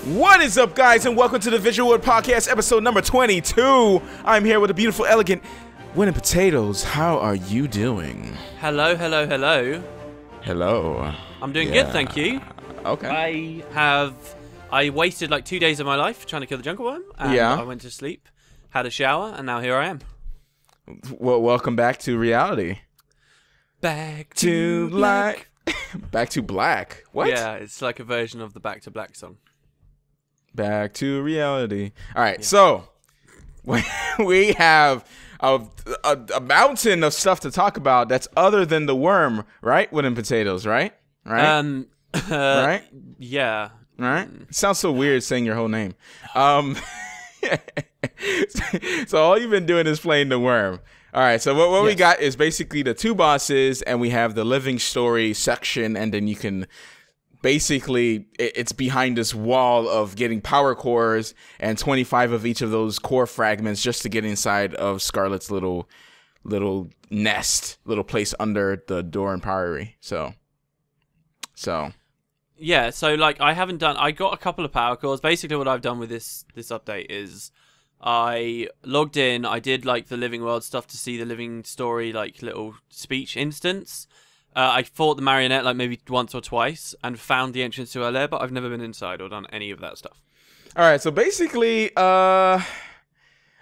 What is up, guys, and welcome to the VisualWood podcast, episode number 22. I'm here with a beautiful, elegant Wurm and Potatoes. How are you doing? Hello, hello, hello. Hello. I'm doing good, thank you. Okay. I wasted like 2 days of my life trying to kill the jungle worm, and I went to sleep, had a shower, and now here I am. Well, welcome back to reality. Back to black. Back to black. What? Yeah, it's like a version of the Back to Black song. Back to reality. All right, so we have a mountain of stuff to talk about that's other than the worm, right? Wurm and Potatoes, right? Right? Yeah. Right? Sounds so weird saying your whole name. So all you've been doing is playing the worm. All right, so what we got is basically the two bosses, and we have the living story section, and then you can basically, it's behind this wall of getting power cores and 25 of each of those core fragments just to get inside of Scarlet's little nest, little place under the door and Priory. So. Yeah, so like I got a couple of power cores. Basically what I've done with this update is I logged in, I did like the living world stuff to see the living story like little speech instance. I fought the marionette like maybe once or twice and found the entrance to her lair, but I've never been inside or done any of that stuff. All right, so basically, all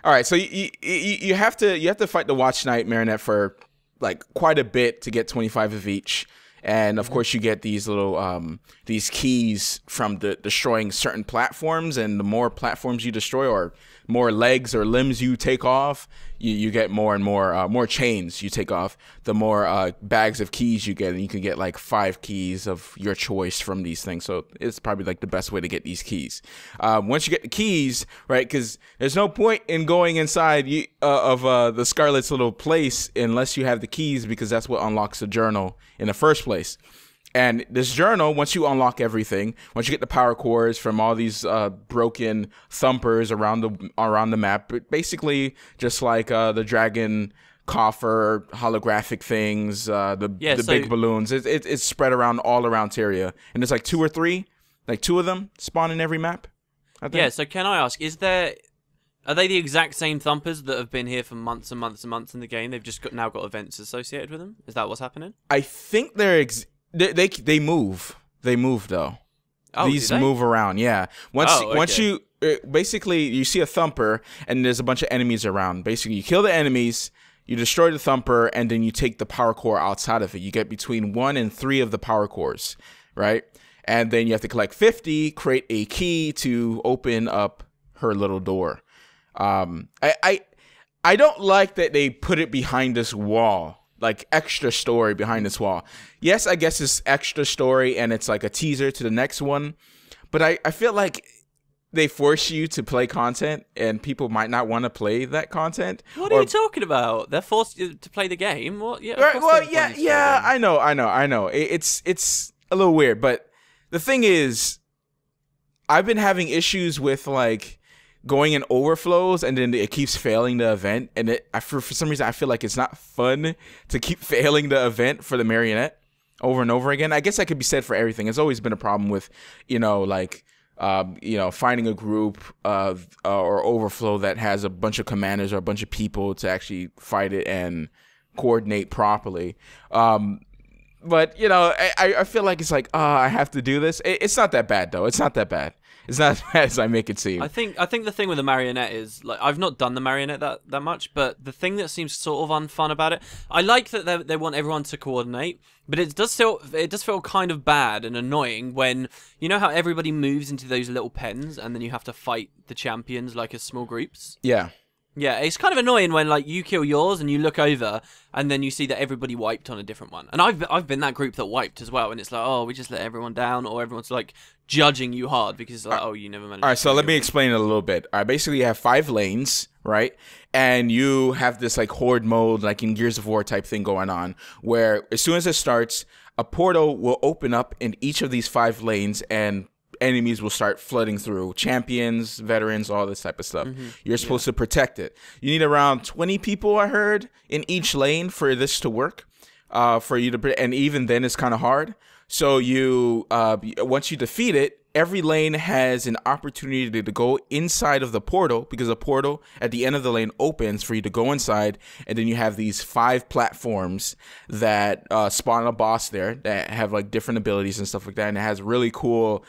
right, so you have to fight the Watch Knight marionette for like quite a bit to get 25 of each, and of course you get these little these keys from destroying certain platforms, and the more platforms you destroy or more legs or limbs you take off, you get more and more chains you take off, the more bags of keys you get, and you can get like 5 keys of your choice from these things. So it's probably like the best way to get these keys. Once you get the keys, right, because there's no point in going inside of the Scarlet's little place unless you have the keys, because that's what unlocks the journal in the first place. And this journal, once you unlock everything, once you get the power cores from all these broken thumpers around the map, basically just like the dragon coffer holographic things, the big balloons, it's spread around all around Tyria, and there's like 2 or 3, like 2 of them spawn in every map, I think. Yeah. So can I ask, are they the exact same thumpers that have been here for months and months and months in the game? They've just now got events associated with them. Is that what's happening? I think they move. They move though. Oh, these move around. Yeah. Once you basically you see a thumper and there's a bunch of enemies around. Basically, you kill the enemies, you destroy the thumper, and then you take the power core outside of it. You get between 1 and 3 of the power cores, right? And then you have to collect 50, create a key to open up her little door. I don't like that they put it behind this wall. Like extra story behind this wall. Yes, I guess it's extra story and it's like a teaser to the next one, but I feel like they force you to play content and people might not want to play that content. What are you talking about? They're forced to play the game? What? Yeah. I know. It's a little weird, but the thing is, I've been having issues with like going in overflows, and then it keeps failing the event, and for some reason I feel like it's not fun to keep failing the event for the marionette over and over again. I guess that could be said for everything. It's always been a problem with, finding a group of or overflow that has a bunch of commanders or a bunch of people to actually fight it and coordinate properly. But I feel like it's like, I have to do this. It's not that bad though. It's not that bad. It's not as bad as I make it seem. I think the thing with the marionette is, like, I've not done the marionette that much, but the thing that seems sort of unfun about it, I like that they want everyone to coordinate, but it does feel kind of bad and annoying when, you know how everybody moves into those little pens and then you have to fight the champions like as small groups? Yeah. Yeah, it's kind of annoying when like you kill yours and you look over and then you see that everybody wiped on a different one. And I've been that group that wiped as well, and it's like, oh, we just let everyone down, or everyone's like judging you hard because it's like, oh, you never managed. All right, so let me explain it a little bit. All right, basically you have 5 lanes, right? And you have this like horde mode, like in Gears of War type thing going on, where as soon as it starts, a portal will open up in each of these 5 lanes, and enemies will start flooding through, champions, veterans, all this type of stuff. You're supposed to protect it. You need around 20 people, I heard, in each lane for this to work, for you to, and even then it's kind of hard. So you once you defeat it, every lane has an opportunity to go inside of the portal, because the portal at the end of the lane opens for you to go inside, and then you have these 5 platforms that spawn a boss there that have like different abilities and stuff like that, and it has really cool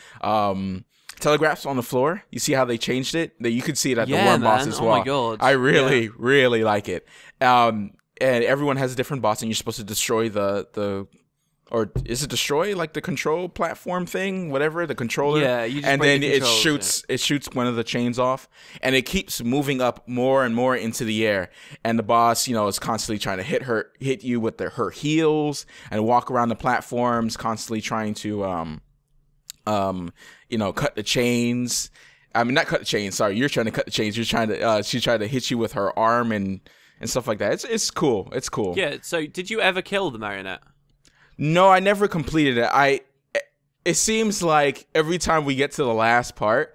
telegraphs on the floor. You see how they changed it? That you could see it at the Wurm boss as well. Oh my god! I really like it. And everyone has a different boss, and you're supposed to destroy or is it destroy like the control platform thing, whatever, the controller? Yeah, you just and break then the controls, it shoots one of the chains off, and it keeps moving up more and more into the air. And the boss, is constantly trying to hit you with her heels and walk around the platforms, constantly trying to cut the chains. I mean, not cut the chains. Sorry, you're trying to cut the chains. You're trying to. She tried to hit you with her arm and stuff like that. It's cool. It's cool. Yeah. So, did you ever kill the marionette? No, I never completed it. It seems like every time we get to the last part,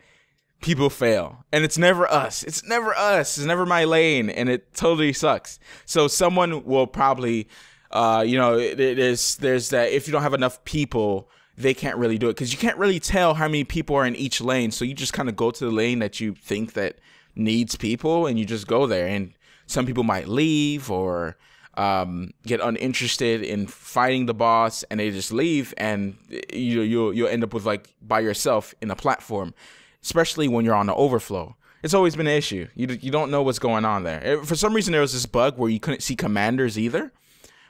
people fail, and it's never us. It's never us. It's never my lane, and it totally sucks. So someone will probably, there's that. If you don't have enough people, they can't really do it, because you can't really tell how many people are in each lane. So you just kind of go to the lane that you think that needs people, and you just go there. And some people might leave or get uninterested in fighting the boss, and they just leave, and you'll end up with like by yourself in a platform, especially when you're on the overflow. It's always been an issue. You don't know what's going on there. For some reason, there was this bug where you couldn't see commanders either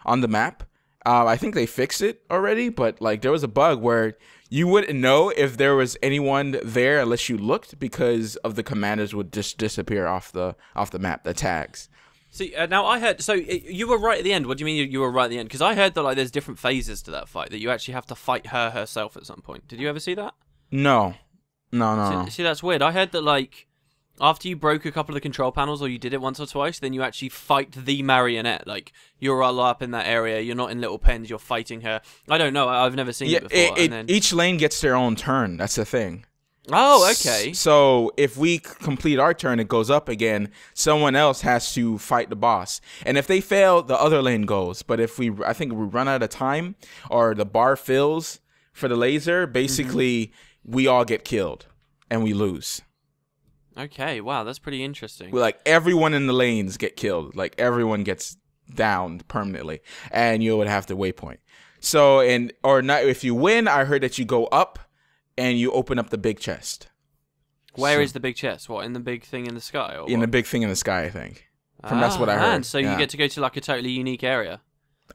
on the map. I think they fixed it already, but like there was a bug where you wouldn't know if there was anyone there unless you looked, because of the commanders would just disappear off the map, the tags. See, now I heard. So you were right at the end. What do you mean you were right at the end? Because I heard that like there's different phases to that fight, that you actually have to fight her herself at some point. Did you ever see that? No. See, that's weird. I heard that like after you broke a couple of the control panels, or you did it once or twice, then you actually fight the marionette. Like you're all up in that area. You're not in little pens. You're fighting her. I don't know. I've never seen it before. Each lane gets their own turn. That's the thing. Oh, okay. So if we complete our turn, it goes up again. Someone else has to fight the boss, and if they fail, the other lane goes. But if I think we run out of time, or the bar fills for the laser, basically we all get killed and we lose. Okay, wow, that's pretty interesting. Like everyone in the lanes get killed. Like everyone gets downed permanently, and you would have to waypoint. So if you win, I heard that you go up and you open up the big chest. Where is the big chest? What, in the big thing in the sky? Or in the big thing in the sky, I think. That's what I heard. And so you get to go to like a totally unique area.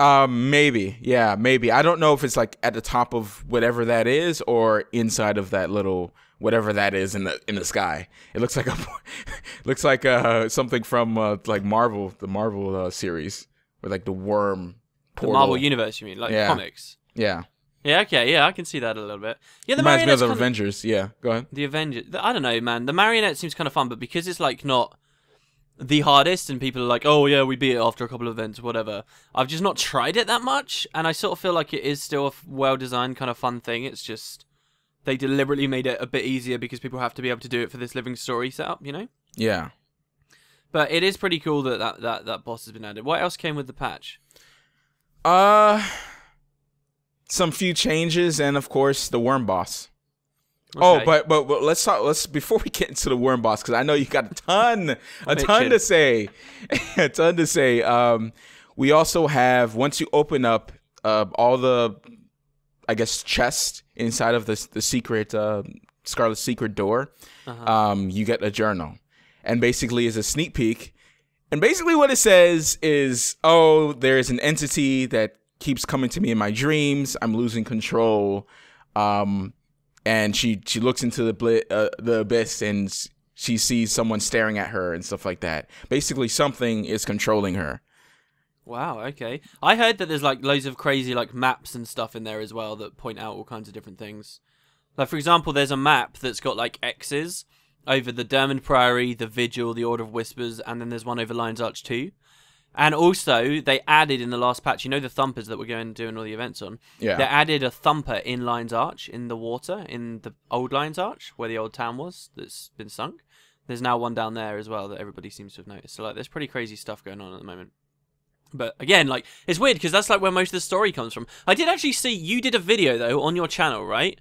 Maybe. Yeah, maybe. I don't know if it's like at the top of whatever that is, or inside of that little whatever that is in the sky. It looks like something from like Marvel, the Marvel series, or like the Wurm portal. The Marvel universe, you mean, like comics? Yeah. Yeah, okay, yeah, I can see that a little bit. Yeah, the reminds me of the Marionette's Avengers. Yeah, go ahead. The Avengers. I don't know, man. The Marionette seems kind of fun, but because it's like not the hardest, and people are like, oh yeah, we beat it after a couple of events, whatever. I've just not tried it that much, and I sort of feel like it is still a well-designed kind of fun thing. It's just they deliberately made it a bit easier because people have to be able to do it for this living story setup, you know? Yeah. But it is pretty cool that boss has been added. What else came with the patch? Some few changes, and of course the Wurm boss. Okay. Oh, but let's talk. Before we get into the Wurm boss, because I know you got a ton to say, a ton to say. We also have, once you open up all the, I guess, chests inside of the secret Scarlet Secret door, you get a journal, and basically is a sneak peek. And basically what it says is, oh, there's an entity that keeps coming to me in my dreams. I'm losing control. And she looks into the abyss, and she sees someone staring at her and stuff like that. Basically, something is controlling her. Wow, okay. I heard that there's like loads of crazy like maps and stuff in there as well that point out all kinds of different things. Like, for example, there's a map that's got like X's over the Dermond Priory, the Vigil, the Order of Whispers, and then there's one over Lion's Arch 2. And also, they added in the last patch, you know the thumpers that we're going doing all the events on? Yeah. They added a thumper in Lion's Arch, in the water, in the old Lion's Arch, where the old town was, that's been sunk. There's now one down there as well that everybody seems to have noticed. So, like, there's pretty crazy stuff going on at the moment. But, again, like, it's weird, because that's, like, where most of the story comes from. I did actually see, you did a video, though, on your channel, right?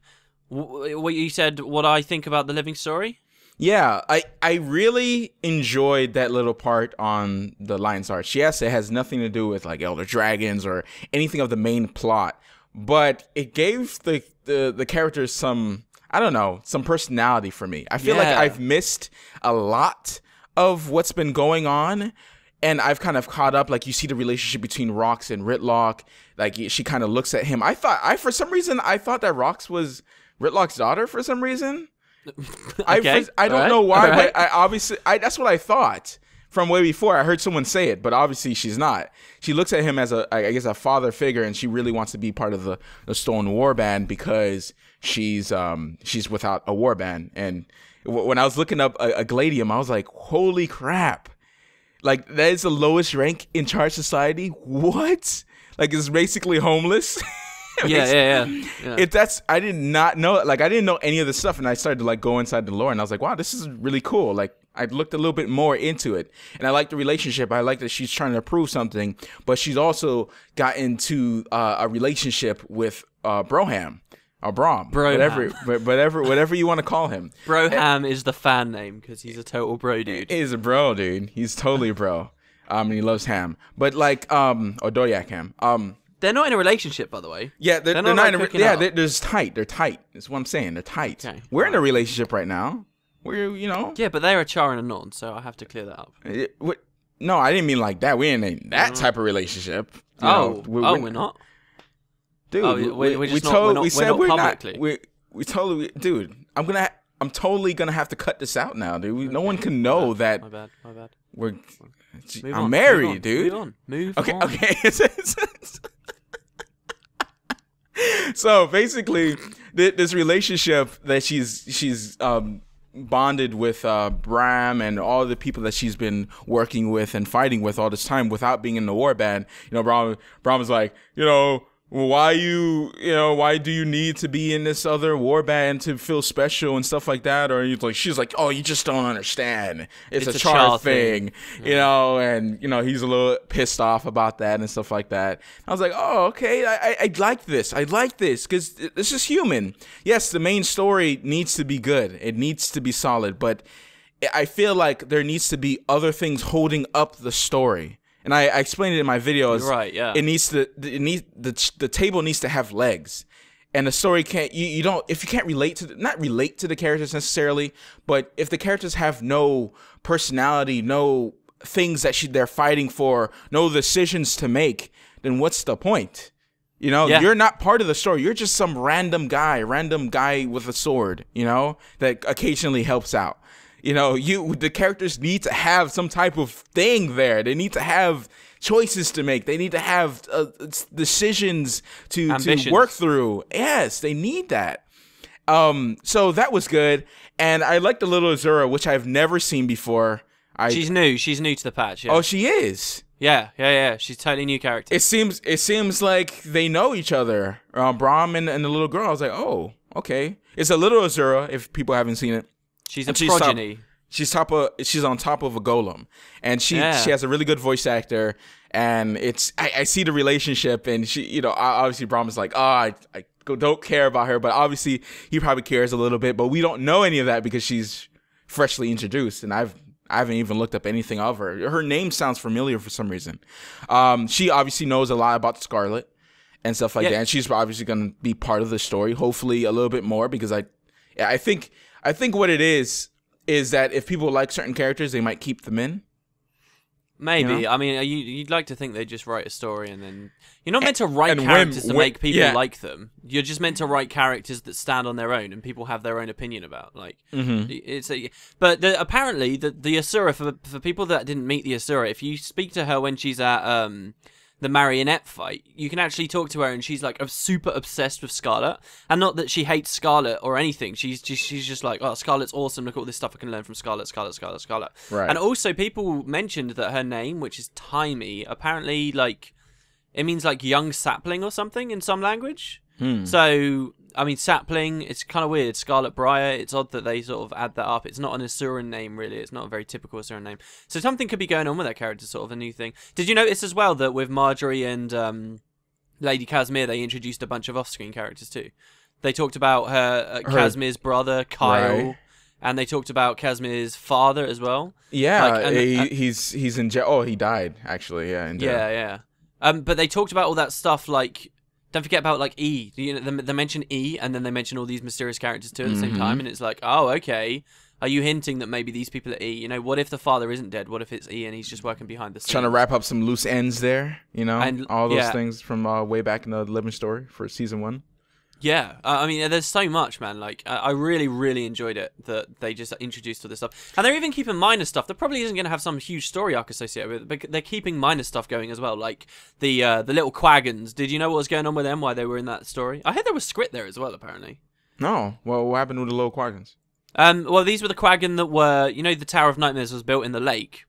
What you said, what I think about the living story? Yeah, I really enjoyed that little part on the Lion's Arch. Yes, it has nothing to do with like Elder Dragons or anything of the main plot, but it gave the characters some, I don't know, some personality for me. I feel like I've missed a lot of what's been going on, and I've kind of caught up. Like, you see the relationship between Rox and Ritlock. Like, she kind of looks at him. For some reason I thought that Rox was Ritlock's daughter for some reason. Okay. I don't know why, but that's what I thought from way before. I heard someone say it, but obviously she's not. She looks at him as a father figure, and she really wants to be part of the Stone Warband because she's without a warband. And when I was looking up a Gladium, I was like, holy crap! Like, that is the lowest rank in Charged Society. What? Like, it's basically homeless. Yeah. I did not know. Like, I didn't know any of this stuff, and I started to like go inside the lore, and I was like, wow, this is really cool. Like, I looked a little bit more into it, and I like the relationship. I like that she's trying to prove something, but she's also got into a relationship with Broham or Brom, whatever you want to call him. Broham is the fan name because he's a total bro dude. He's a bro dude. He's totally bro. And he loves ham, but like or Doyak ham. They're not in a relationship, by the way. Yeah, they're not in a they're just tight. They're tight. That's what I'm saying. They're tight. Okay, we're in a relationship right now. We're, Yeah, but they're a Char and a Non, so I have to clear that up. No, I didn't mean like that. We ain't in that type of relationship. We're not? Dude, we totally, dude, I'm totally gonna have to cut this out now, dude. No one can know that. My bad. I'm married, dude. Move on. Okay. So basically, this relationship that she's bonded with Bram and all the people that she's been working with and fighting with all this time without being in the warband. Bram is like, why do you need to be in this other warband to feel special and stuff like that? Or she's like, oh, you just don't understand. It's a Char thing. And he's a little pissed off about that and stuff like that. I was like, oh, okay, I like this. I like this because this is human. Yes, the main story needs to be good. It needs to be solid, but I feel like there needs to be other things holding up the story. And I explained it in my videos. You're right, yeah. The table needs to have legs, and the story can't. If you can't not relate to the characters necessarily, but if the characters have no personality, no things that they're fighting for, no decisions to make, then what's the point? You're not part of the story. You're just some random guy with a sword, that occasionally helps out. The characters need to have some type of thing there. They need to have choices to make. They need to have decisions to work through. Yes, they need that. So that was good. And I like the little Azura, which I've never seen before. She's new. She's new to the patch. Yeah. Oh, she is? Yeah. She's a totally new character. It seems like they know each other. Brahm and the little girl. I was like, oh, okay. It's a little Azura, if people haven't seen it. She's a progeny. She's on top of a golem, and she has a really good voice actor. And I see the relationship, and she, obviously Brahm is like, oh, I don't care about her, but obviously he probably cares a little bit, but we don't know any of that because she's freshly introduced, and I haven't even looked up anything of her. Her name sounds familiar for some reason. She obviously knows a lot about Scarlet and stuff like that, and she's obviously going to be part of the story, hopefully a little bit more, because I think what it is that if people like certain characters, they might keep them in. Maybe. I mean, you'd like to think they just write a story and then... You're not meant to write characters to make people like them. You're just meant to write characters that stand on their own and people have their own opinion about. Like, But apparently, the Asura, for people that didn't meet the Asura, if you speak to her when she's at... the marionette fight, you can actually talk to her, and she's like super obsessed with Scarlet, and not that she hates Scarlet or anything. She's just like, oh, Scarlet's awesome. Look at all this stuff I can learn from Scarlet. Right. And also, people mentioned that her name, which is Timey, apparently like it means like young sapling or something in some language. So I mean, sapling, it's kind of weird. Scarlet Briar, it's odd that they sort of add that up. It's not an Asuran name, really. It's not a very typical Asuran name. So something could be going on with that character, sort of a new thing. Did you notice as well that with Marjorie and Lady Casimir, they introduced a bunch of off-screen characters too? They talked about Casimir's brother, Kyle. Right. And they talked about Casimir's father as well. Yeah, he's in jail. Oh, he died, actually. Yeah, in jail. Yeah. But they talked about all that stuff, like, don't forget about, like, E. You know, they mention E, and then they mention all these mysterious characters, too, at the same time. And it's like, oh, okay. Are you hinting that maybe these people are E? You know, what if the father isn't dead? What if it's E and he's just working behind the scenes? Trying to wrap up some loose ends there, you know? And, all those things from way back in the Living Story for season 1. Yeah, I mean, there's so much, man. Like, I really, really enjoyed it that they just introduced all this stuff. And they're even keeping minor stuff that probably isn't going to have some huge story arc associated with it, but they're keeping minor stuff going as well. Like, the little Quaggons. Did you know what was going on with them, why they were in that story? I heard there was Squid there as well, apparently. No. Well, what happened with the little Quaggons? Well, these were the Quaggon that were, you know, the Tower of Nightmares was built in the lake.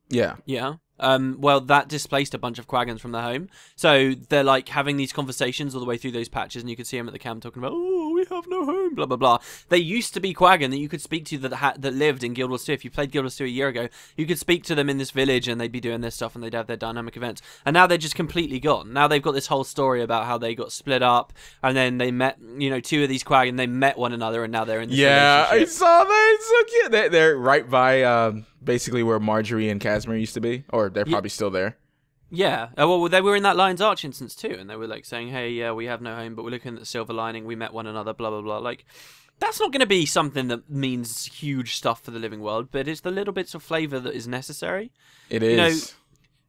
Yeah. Yeah. Well, that displaced a bunch of Quaggons from their home. So they're like having these conversations all the way through those patches, and you can see them at the camp talking about, oh, we have no home, blah, blah, blah. They used to be Quaggon that you could speak to that lived in Guild Wars 2. If you played Guild Wars 2 a year ago, you could speak to them in this village, and they'd be doing their stuff, and they'd have their dynamic events. And now they're just completely gone. Now they've got this whole story about how they got split up, and then they met, you know, 2 of these Quaggon, they met one another, and now they're in this relationship. I saw that. It's so cute. They're right by basically where Marjorie and Casimir used to be, or they're probably still there. Yeah, well, they were in that Lion's Arch instance too, and they were like saying, hey, yeah, we have no home, but we're looking at the silver lining, we met one another, blah, blah, blah. Like, that's not going to be something that means huge stuff for the living world, but it's the little bits of flavour that is necessary. It is. You know,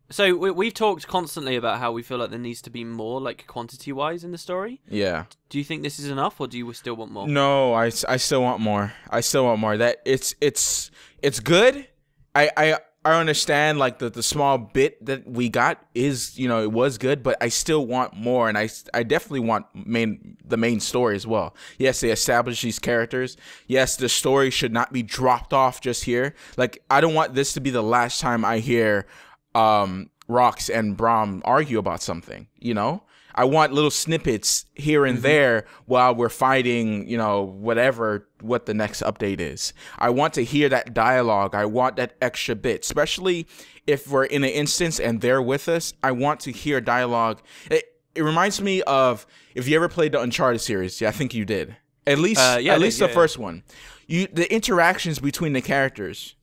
so we've talked constantly about how we feel like there needs to be more, like, quantity-wise in the story. Yeah. Do you think this is enough, or do you still want more? No, I still want more. I still want more. That it's good. I understand, like, the small bit that we got is, you know, it was good, but I still want more, and I definitely want the main story as well. Yes, they established these characters. Yes, the story should not be dropped off just here. Like, I don't want this to be the last time I hear Rox and Braum argue about something, you know? I want little snippets here and there while we're fighting, you know, what the next update is. I want to hear that dialogue. I want that extra bit, especially if we're in an instance and they're with us. I want to hear dialogue. It reminds me of, if you ever played the Uncharted series. Yeah, I think you did. At least the first one. The interactions between the characters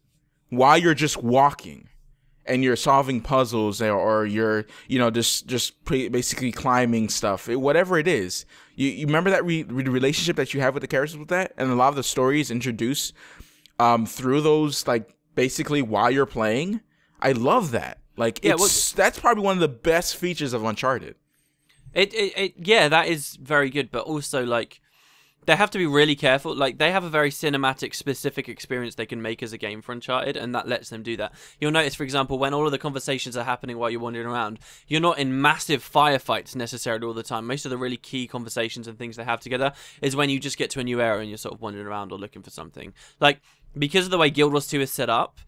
while you're just walking and you're solving puzzles, or you're, you know, just basically climbing stuff, whatever it is. You remember that relationship that you have with the characters with that? And a lot of the stories introduced through those, like, basically while you're playing. I love that. Like, that's probably one of the best features of Uncharted. Yeah, that is very good, but also, like, they have to be really careful. Like, they have a very cinematic, specific experience they can make as a game for Uncharted, and that lets them do that. You'll notice, for example, when all of the conversations are happening while you're wandering around, you're not in massive firefights necessarily all the time. Most of the really key conversations and things they have together is when you just get to a new area and you're sort of wandering around or looking for something. Like, because of the way Guild Wars 2 is set up,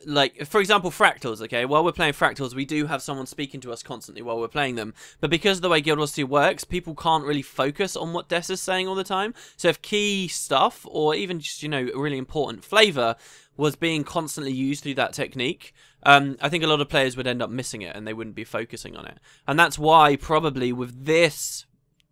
like, for example, Fractals, okay? While we're playing Fractals, we do have someone speaking to us constantly while we're playing them. But because of the way Guild Wars 2 works, people can't really focus on what Des is saying all the time. So if key stuff, or even just, you know, really important flavour, was being constantly used through that technique, I think a lot of players would end up missing it, and they wouldn't be focusing on it. And that's why, probably, with this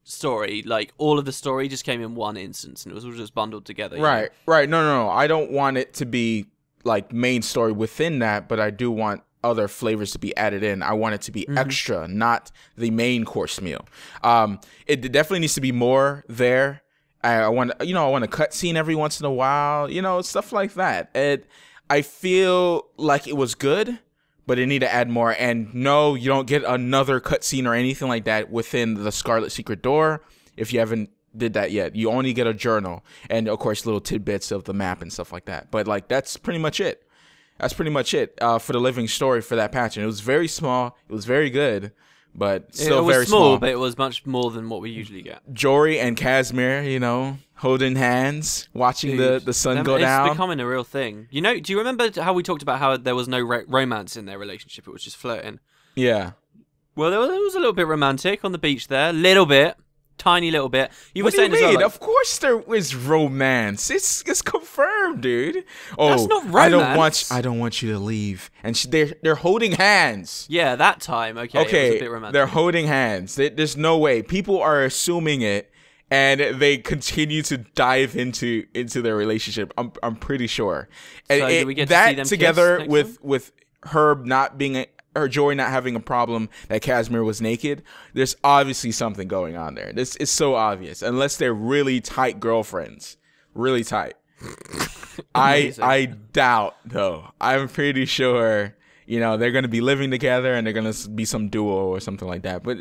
story, like, all of the story just came in one instance, and it was all just bundled together. Right. No. I don't want it to be like main story within that, but I do want other flavors to be added in. I want it to be extra, not the main course meal. It definitely needs to be more there. I want a cutscene every once in a while, you know, stuff like that. I feel like it was good, but it need to add more. And no, you don't get another cutscene or anything like that within the Scarlet Secret Door if you haven't did that yet. You only get a journal and, of course, little tidbits of the map and stuff like that. But, like, that's pretty much it. That's pretty much it for the living story for that patch. And it was very small. It was very good, but still very small. But it was much more than what we usually get. Jory and Casimir, you know, holding hands, watching the sun go down. It's becoming a real thing. You know, do you remember how we talked about how there was no romance in their relationship? It was just flirting. Yeah. Well, there was a little bit romantic on the beach there. Little bit. Tiny little bit. What do you mean? As well, like, of course there is romance. It's confirmed, dude. Oh, that's not romance. I don't want you to leave. And they're holding hands. Yeah, that time. Okay. It was a bit romantic. They're holding hands. There's no way. People are assuming it, and they continue to dive into their relationship. I'm pretty sure. And So do we get to that see them together kiss with her not being her Joy not having a problem that Casimir was naked, there's obviously something going on there. This is so obvious, unless they're really tight girlfriends, really tight. I doubt though. I'm pretty sure they're going to be living together and they're going to be some duo or something like that. But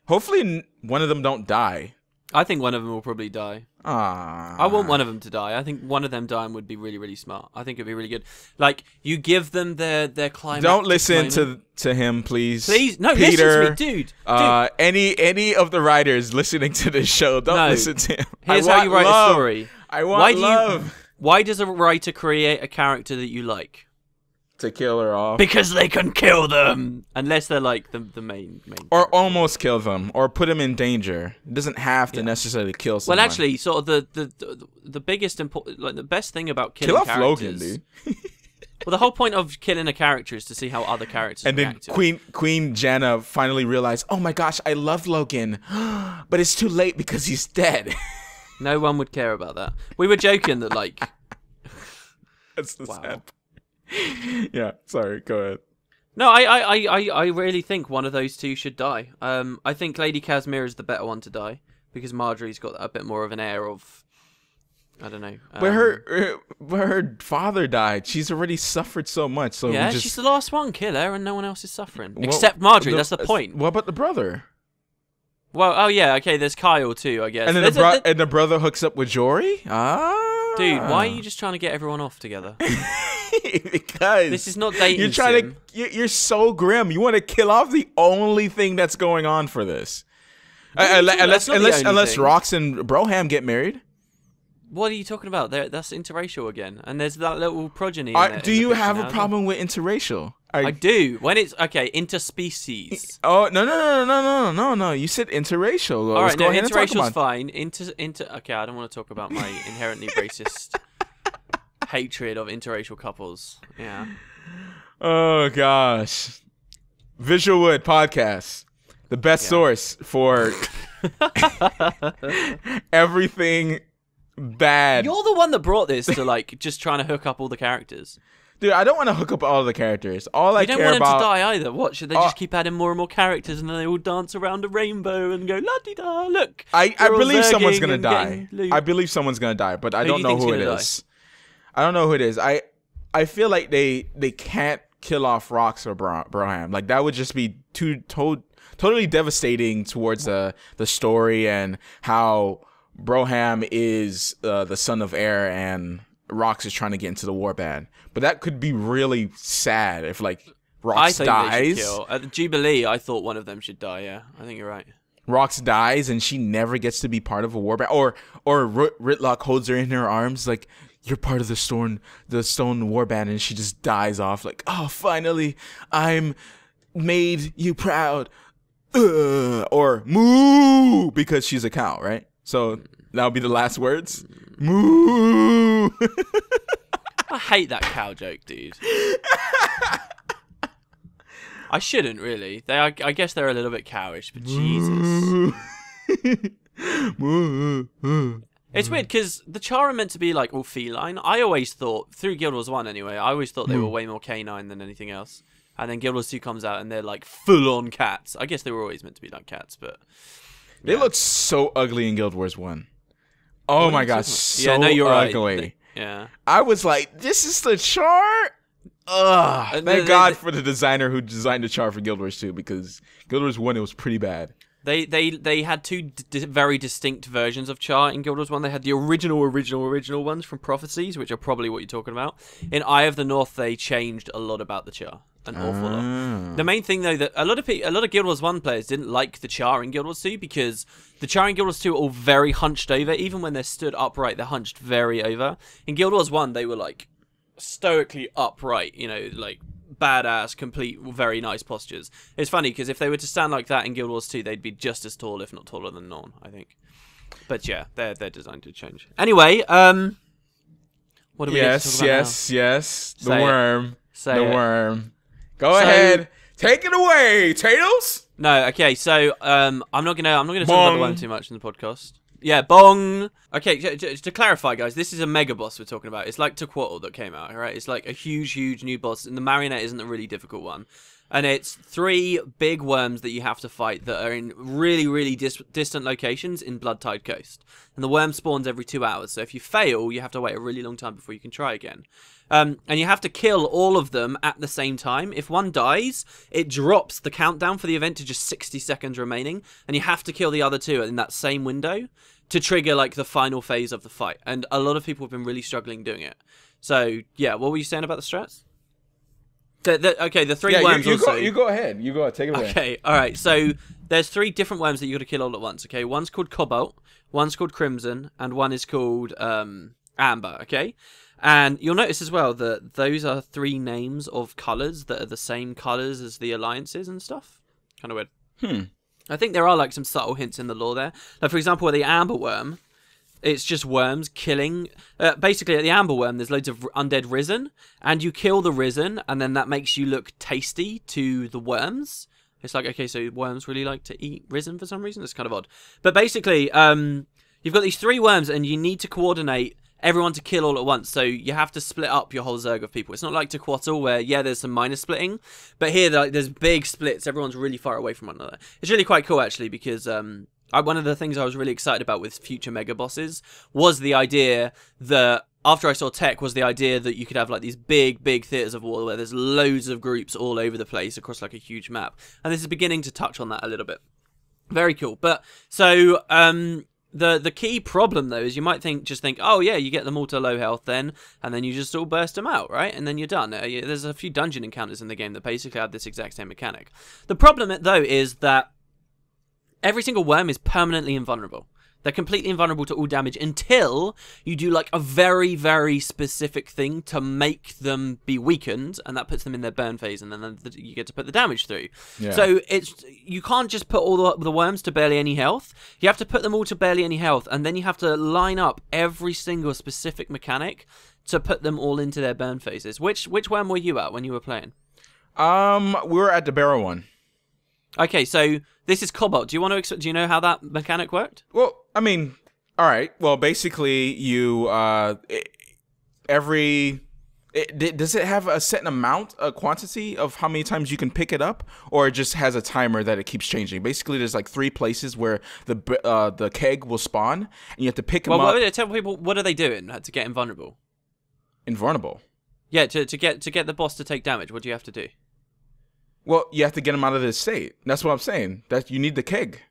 hopefully one of them don't die. I think one of them will probably die. I want one of them to die. I think one of them dying would be really, really smart. I think it'd be really good. Like, you give them their climax. Don't listen to him, please. Please, no, Peter, listen to me, dude. Any of the writers listening to this show, don't listen to him. Here's how you write a story. I want love. Why does a writer create a character that you like? To kill her off. Because they can kill them. Unless they're like the main or almost kill them. Or put them in danger. It doesn't have to necessarily kill someone. Well, actually, sort of the biggest the best thing about killing characters... Kill off Logan, dude. Well, the whole point of killing a character is to see how other characters react to it. And then Queen Janna finally realized, oh my gosh, I love Logan. But it's too late because he's dead. No one would care about that. We were joking that, like... That's the sad. Yeah, sorry, go ahead. No, I really think one of those two should die. I think Lady Casimir is the better one to die because Marjorie's got a bit more of an air of, I don't know. But her father died. She's already suffered so much. So yeah, she's the last one. Kill her, and no one else is suffering except Marjorie. That's the point. What about the brother? Well, oh yeah, okay. There's Kyle too, I guess. And then and the brother hooks up with Jory. Dude, why are you just trying to get everyone off together? Because this is not dating. You're trying you're so grim. You want to kill off the only thing that's going on for this. Unless Rox and Broham get married. What are you talking about? That's interracial again. And there's that little progeny. Do you have a problem with interracial? I do. When it's interspecies. Oh no! You said interracial. All right, no, interracial's fine. Okay, I don't want to talk about my inherently racist hatred of interracial couples. Yeah. Oh gosh. VisualWood podcast, the best source for everything bad. You're the one that brought this to like just trying to hook up all the characters. Dude, I don't want to hook up all the characters. All I care about... You don't want them to die either. What, should they just keep adding more and more characters and then they all dance around a rainbow and go, la-di-da, look. I believe someone's going to die. I believe someone's going to die, but I don't know who it is. I don't know who it is. I feel like they can't kill off Rox or Broham. Like, that would just be totally devastating towards the story and how Broham is the son of Air and Rox is trying to get into the warband. But that could be really sad if, like, Rox dies. At the Jubilee, I thought one of them should die, yeah. I think you're right. Rox dies and she never gets to be part of a warband. Or Ritlock holds her in her arms like, you're part of the stone warband, and she just dies off like, oh, finally, I'm made you proud. Or moo, because she's a cow, right? So that'll be the last words. Moo. I hate that cow joke, dude. I shouldn't really. I guess they're a little bit cowish, but Jesus. It's weird because the Char are meant to be like all feline. I always thought, through Guild Wars 1 anyway, I always thought they were way more canine than anything else. And then Guild Wars 2 comes out and they're like full on cats. I guess they were always meant to be like cats, but they look so ugly in Guild Wars 1. Oh my gosh, so you're ugly. Right. Yeah. I was like, this is the Char? Ugh. Thank God for the designer who designed the Char for Guild Wars 2, because Guild Wars 1, it was pretty bad. They had two very distinct versions of Char in Guild Wars 1. They had the original ones from Prophecies, which are probably what you're talking about. In Eye of the North, they changed a lot about the Char. An awful lot. The main thing, though, that a lot of Guild Wars 1 players didn't like the Char in Guild Wars 2 because the Char in Guild Wars 2 are all very hunched over. Even when they're stood upright, they're hunched very over. In Guild Wars 1, they were, like, stoically upright, you know, like, badass, complete, very nice postures. It's funny, because if they were to stand like that in Guild Wars 2, they'd be just as tall, if not taller than Norn, I think. But yeah, they're designed to change. Anyway, what do we need to talk about now? Yes. The Wurm. The Wurm. Go ahead. Take it away, Tatos. No, okay, so I'm not gonna talk about the Wurm too much in the podcast. Yeah, bong. Okay, to clarify, guys, this is a mega boss we're talking about. It's like Tequatl that came out, right? It's like a huge new boss, and the Marionette isn't a really difficult one. And it's 3 big worms that you have to fight that are in really distant locations in Bloodtide Coast. And the worm spawns every 2 hours, so if you fail, you have to wait a really long time before you can try again. And you have to kill all of them at the same time. If one dies, it drops the countdown for the event to just 60 seconds remaining, and you have to kill the other 2 in that same window to trigger like the final phase of the fight. And a lot of people have been really struggling doing it. So, yeah, what were you saying about the strats? Okay, the 3 worms also... You go ahead. You go ahead. Take it away. Okay, alright. So, there's 3 different worms that you got to kill all at once, okay? One's called Cobalt, one's called Crimson, and one is called Amber, okay? And you'll notice as well that those are 3 names of colours that are the same colours as the alliances and stuff. Kind of weird. I think there are like some subtle hints in the lore there. Like, for example, with the Amber Worm, it's just worms killing. Basically, at the Amber Worm, there's loads of undead Risen, and you kill the Risen, and then that makes you look tasty to the worms. It's like, okay, so worms really like to eat Risen for some reason? It's kind of odd. But basically, you've got these 3 worms, and you need to coordinate everyone to kill all at once, so you have to split up your whole Zerg of people. It's not like Tequatl, where, yeah, there's some minor splitting, but here, there's big splits. Everyone's really far away from one another. It's really quite cool, actually, because... one of the things I was really excited about with future mega bosses was the idea that, after I saw Tech, was the idea that you could have like these big theaters of war where there's loads of groups all over the place across like a huge map. And this is beginning to touch on that a little bit. Very cool. But, so, the key problem, though, is you might just think, oh, yeah, you get them all to low health then, and then you just all burst them out, right? And then you're done. There's a few dungeon encounters in the game that basically have this exact same mechanic. The problem, though, is that every single worm is permanently invulnerable. They're completely invulnerable to all damage until you do like a very specific thing to make them be weakened, and that puts them in their burn phase, and then you get to put the damage through. Yeah. So you can't just put all the worms to barely any health. You have to put them all to barely any health, and then you have to line up every single specific mechanic to put them all into their burn phases. Which worm were you at when you were playing? We were at the Barrow one. Okay, so this is Cobalt. Do you know how that mechanic worked? Well, I mean, all right. Well, basically, does it have a set amount, a quantity of how many times you can pick it up, or it just has a timer that it keeps changing? Basically, there's like 3 places where the keg will spawn, and you have to pick them up. Well, tell people, what are they doing to get invulnerable? Invulnerable? Yeah, to get the boss to take damage, what do you have to do? Well, you have to get them out of this state. That's what I'm saying. That you need the keg.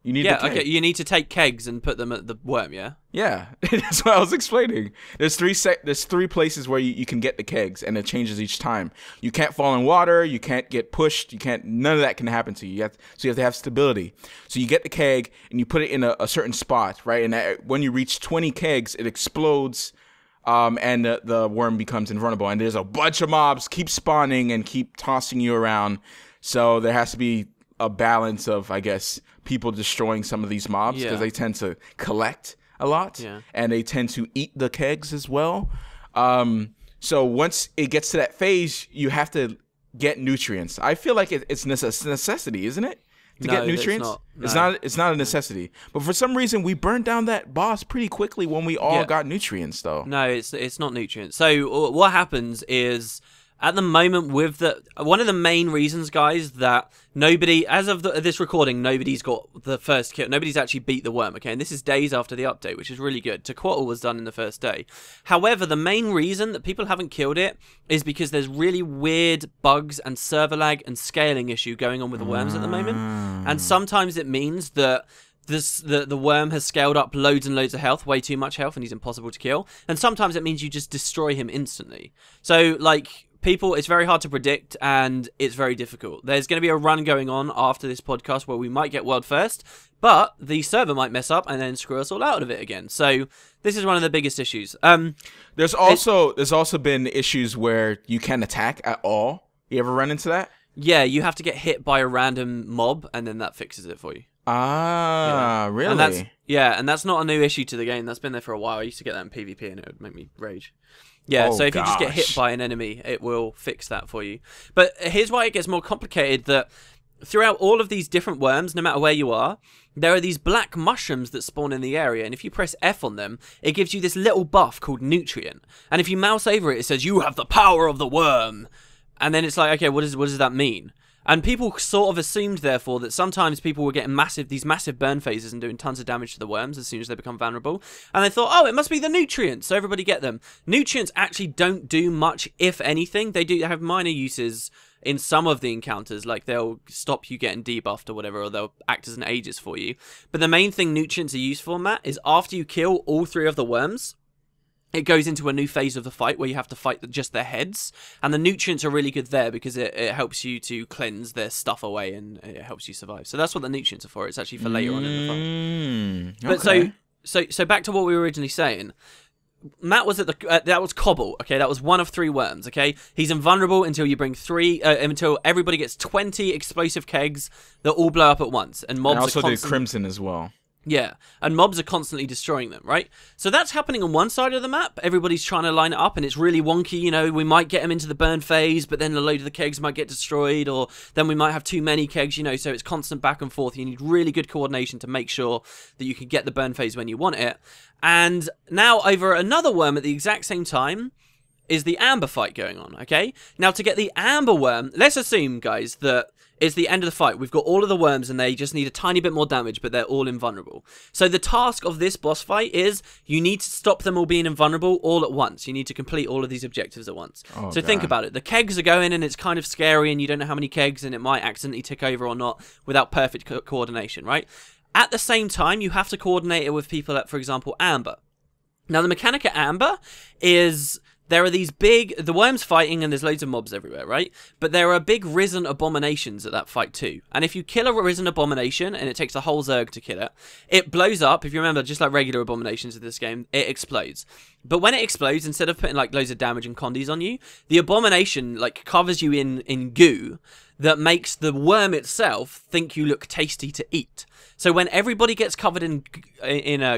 You need the keg. Okay. You need to take kegs and put them at the worm. Yeah. Yeah, that's what I was explaining. There's 3 places where you can get the kegs, and it changes each time. You can't fall in water. You can't get pushed. You can't. None of that can happen to you. So you have to have stability. So you get the keg and you put it in a certain spot, right? And when you reach 20 kegs, it explodes. And the worm becomes invulnerable, and there's a bunch of mobs keep spawning and keep tossing you around. So there has to be a balance of, I guess, people destroying some of these mobs because they tend to collect a lot, and they tend to eat the kegs as well. So once it gets to that phase, you have to get nutrients. I feel like it's a necessity, isn't it? To get nutrients? It's not a necessity. But for some reason, we burned down that boss pretty quickly when we all got nutrients, though. No, it's not nutrients. So what happens is, at the moment, with one of the main reasons, guys, that nobody, as of this recording, nobody's got the first kill. Nobody's actually beat the worm, okay? And this is days after the update, which is really good. Tequatl was done in the first day. However, the main reason that people haven't killed it is because there's really weird bugs and server lag and scaling issue going on with the worms at the moment. And sometimes it means that the worm has scaled up loads and loads of health, way too much health, and he's impossible to kill. And sometimes it means you just destroy him instantly. So, like, people, it's very hard to predict, and it's very difficult. There's going to be a run going on after this podcast where we might get world first, but the server might mess up and then screw us all out of it again. So this is one of the biggest issues. There's also been issues where you can't attack at all. You ever run into that? Yeah, you have to get hit by a random mob, and then that fixes it for you. Really? And that's not a new issue to the game. That's been there for a while. I used to get that in PvP, and it would make me rage. Yeah, so if you just get hit by an enemy, it will fix that for you. But here's why it gets more complicated, that throughout all of these different worms, no matter where you are, there are these black mushrooms that spawn in the area, and if you press F on them, it gives you this little buff called nutrient. And if you mouse over it, it says, "You have the power of the worm." And then it's like, okay, what does that mean? And people sort of assumed, therefore, that sometimes people were getting these massive burn phases and doing tons of damage to the worms as soon as they become vulnerable. And they thought, oh, it must be the nutrients, so everybody get them. Nutrients actually don't do much, if anything. They do have minor uses in some of the encounters, like they'll stop you getting debuffed or whatever, or they'll act as an Aegis for you. But the main thing nutrients are used for, Matt, is after you kill all 3 of the worms, it goes into a new phase of the fight where you have to fight just their heads, and the nutrients are really good there because it helps you to cleanse their stuff away and it helps you survive. So that's what the nutrients are for. It's actually for later on in the fight. Okay. But so back to what we were originally saying. Matt was at the that was Cobble. Okay, that was one of 3 worms. Okay, he's invulnerable until you bring until everybody gets 20 explosive kegs that all blow up at once, and mobs. And also did Crimson as well. Yeah, and mobs are constantly destroying them, right? So that's happening on one side of the map. Everybody's trying to line it up, and it's really wonky. You know, we might get them into the burn phase, but then a load of the kegs might get destroyed, or then we might have too many kegs, you know, so it's constant back and forth. You need really good coordination to make sure that you can get the burn phase when you want it. And now over another worm at the exact same time is the amber fight going on, okay? Now to get the amber worm, let's assume, guys, that it's the end of the fight. We've got all of the worms and they just need a tiny bit more damage, but they're all invulnerable. So the task of this boss fight is you need to stop them all being invulnerable all at once. You need to complete all of these objectives at once. Oh, so think about it. The kegs are going and it's kind of scary and you don't know how many kegs and it might accidentally tick over or not without perfect coordination, right? At the same time, you have to coordinate it with people at, for example, Amber. Now, the mechanic at Amber is there are these the worms fighting and there's loads of mobs everywhere, right? But there are big risen abominations at that fight too. And if you kill a risen abomination, and it takes a whole Zerg to kill it, it blows up. If you remember, just like regular abominations in this game, it explodes. But when it explodes, instead of putting like loads of damage and condies on you, the abomination like covers you in goo that makes the worm itself think you look tasty to eat. So when everybody gets covered in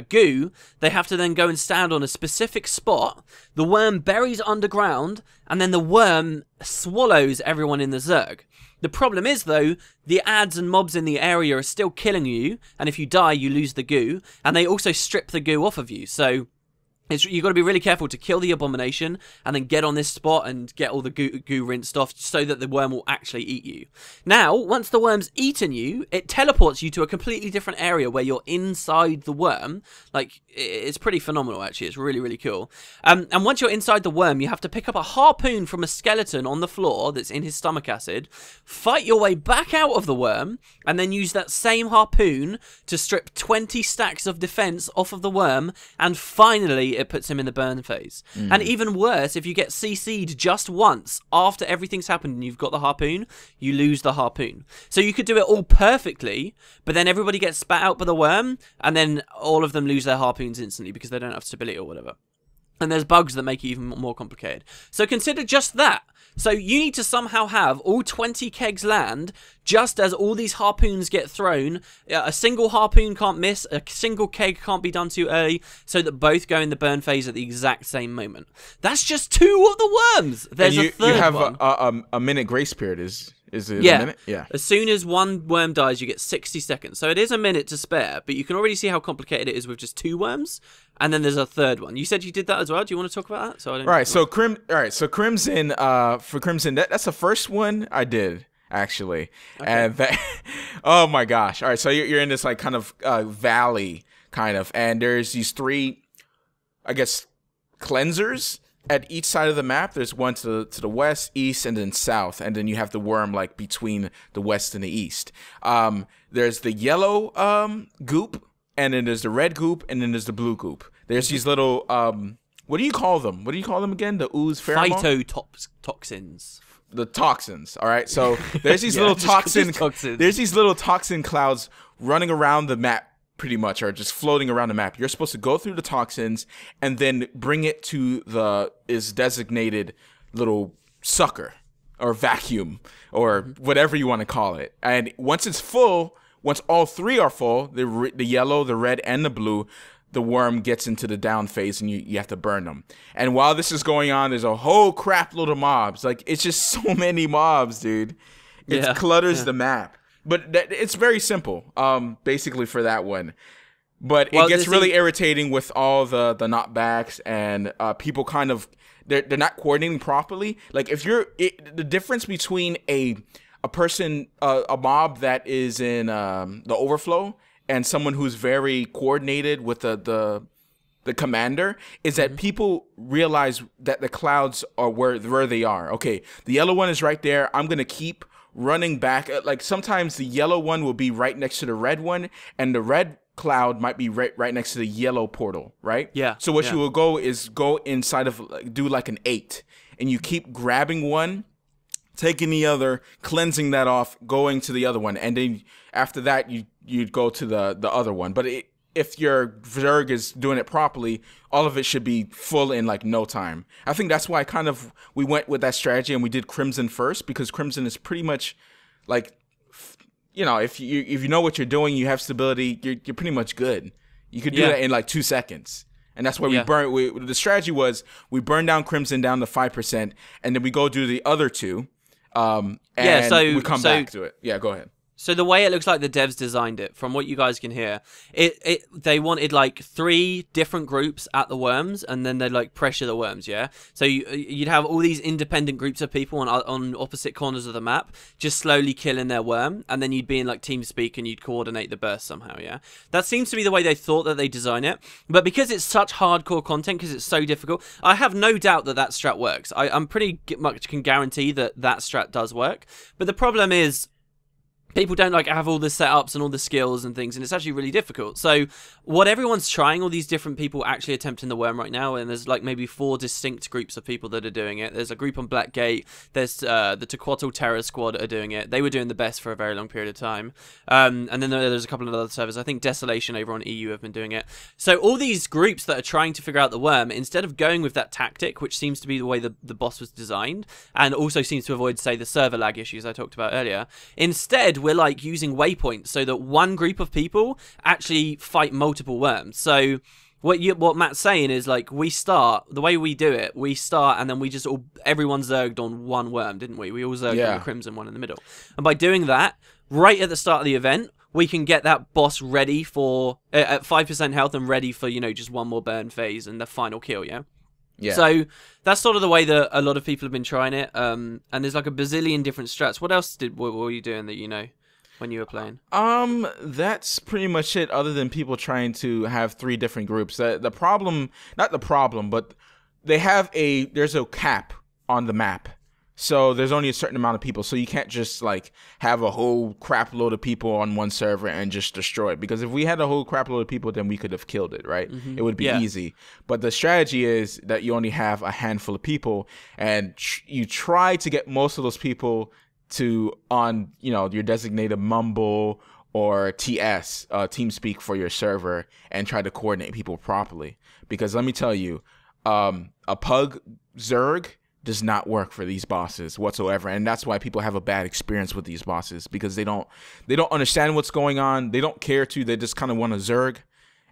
goo, they have to then go and stand on a specific spot. The worm buries underground, and then the worm swallows everyone in the Zerg. The problem is, though, the ads and mobs in the area are still killing you, and if you die, you lose the goo, and they also strip the goo off of you. So you've got to be really careful to kill the abomination and then get on this spot and get all the goo rinsed off so that the worm will actually eat you. Now, once the worm's eaten you, it teleports you to a completely different area where you're inside the worm. Like, it's pretty phenomenal, actually. It's really, really cool. And once you're inside the worm, you have to pick up a harpoon from a skeleton on the floor that's in his stomach acid, fight your way back out of the worm, and then use that same harpoon to strip 20 stacks of defense off of the worm, and finally it puts him in the burn phase. And even worse, if you get CC'd just once after everything's happened and you've got the harpoon, you lose the harpoon. So you could do it all perfectly, but then everybody gets spat out by the worm, and then all of them lose their harpoons instantly because they don't have stability or whatever. And there's bugs that make it even more complicated. So consider just that. So you need to somehow have all 20 kegs land just as all these harpoons get thrown. A single harpoon can't miss, a single keg can't be done too early, so that both go in the burn phase at the exact same moment. That's just 2 of the worms. There's a third you have one. a minute grace period. Is it Yeah. a minute? Yeah. As soon as one worm dies, you get 60 seconds. So it is a minute to spare, but you can already see how complicated it is with just 2 worms. And then there's a third one. You said you did that as well. Do you want to talk about that? So I don't. Right. So Crimson. For Crimson, that's the first one I did actually, Okay. and that. Oh my gosh! All right. So you're in this like kind of valley, kind of, and there's these 3, I guess, cleansers at each side of the map. There's one to the west, east, and then south, and then you have the worm like between the west and the east. There's the yellow goop. And then there's the red goop, and then there's the blue goop. There's these little, what do you call them? What do you call them again? The ooze pheromone? Phytotoxins. The toxins, all right? So there's these little toxins. There's these little toxin clouds running around the map, pretty much, or just floating around the map. You're supposed to go through the toxins and then bring it to is designated little sucker or vacuum or whatever you want to call it. And once it's full, once all 3 are full, the yellow, the red, and the blue, the worm gets into the down phase, and you have to burn them. And while this is going on, there's a whole crap load of mobs. Like, it's just so many mobs, dude. It clutters the map. But it's very simple, basically for that one. But Well, it gets really irritating with all the knockbacks and people kind of they're not coordinating properly. Like if the difference between a person, a mob that is in the overflow and someone who's very coordinated with the commander is that people realize that the clouds are where they are. Okay, the yellow one is right there. I'm gonna keep running back. Like sometimes the yellow one will be right next to the red one, and the red cloud might be right next to the yellow portal, right? Yeah. So what you will go is go inside of, do like an 8, and you keep grabbing one, taking the other, cleansing that off, going to the other one, and then after that you'd go to the other one. But if your Zerg is doing it properly, all of it should be full in like no time. I think that's why we went with that strategy and we did Crimson first, because Crimson is pretty much like, if you know what you're doing, you have stability, you're pretty much good. You could do that in like 2 seconds. And that's why the strategy was we burn down Crimson down to 5%, and then we go do the other 2. And we come back to it. Yeah, go ahead. So the way it looks like the devs designed it, from what you guys can hear, they wanted like 3 different groups at the worms, and then they'd like pressure the worms, yeah? So you'd have all these independent groups of people on opposite corners of the map, just slowly killing their worm, and then you'd be in like TeamSpeak and you'd coordinate the burst somehow, yeah? That seems to be the way they thought that they design it, but because it's such hardcore content, because it's so difficult, I have no doubt that strat works. I'm pretty much can guarantee that strat does work, but the problem is, people don't like have all the setups and all the skills and things, and it's actually really difficult. So what everyone's trying, all these different people actually attempting the worm right now, and there's like maybe 4 distinct groups of people that are doing it. There's a group on Blackgate, there's the Tequatl Terror Squad that are doing it. They were doing the best for a very long period of time. And then there's a couple of other servers. I think Desolation over on EU have been doing it. So all these groups that are trying to figure out the worm, instead of going with that tactic, which seems to be the way the boss was designed, and also seems to avoid, say, the server lag issues I talked about earlier, instead we're like using waypoints so that one group of people actually fight multiple worms. So what Matt's saying is, like, the way we do it, we start and then we just everyone zerged on one worm, didn't we? We all zerged on the crimson one in the middle. And by doing that, right at the start of the event, we can get that boss ready for at 5% health and ready for, just one more burn phase and the final kill, yeah? Yeah. So that's sort of the way that a lot of people have been trying it. And there's like a bazillion different strats. What else were you doing that when you were playing? That's pretty much it, other than people trying to have 3 different groups. The problem, not the problem, but there's a cap on the map. So there's only a certain amount of people. So you can't just like have a whole crap load of people on one server and just destroy it. Because if we had a whole crap load of people, then we could have killed it, right? It would be easy. But the strategy is that you only have a handful of people, and you try to get most of those people on your designated Mumble or TS, TeamSpeak for your server, and try to coordinate people properly. Because let me tell you, a Pug Zerg does not work for these bosses whatsoever, and that's why people have a bad experience with these bosses, because they don't understand what's going on. They don't care to. They just kind of want to Zerg,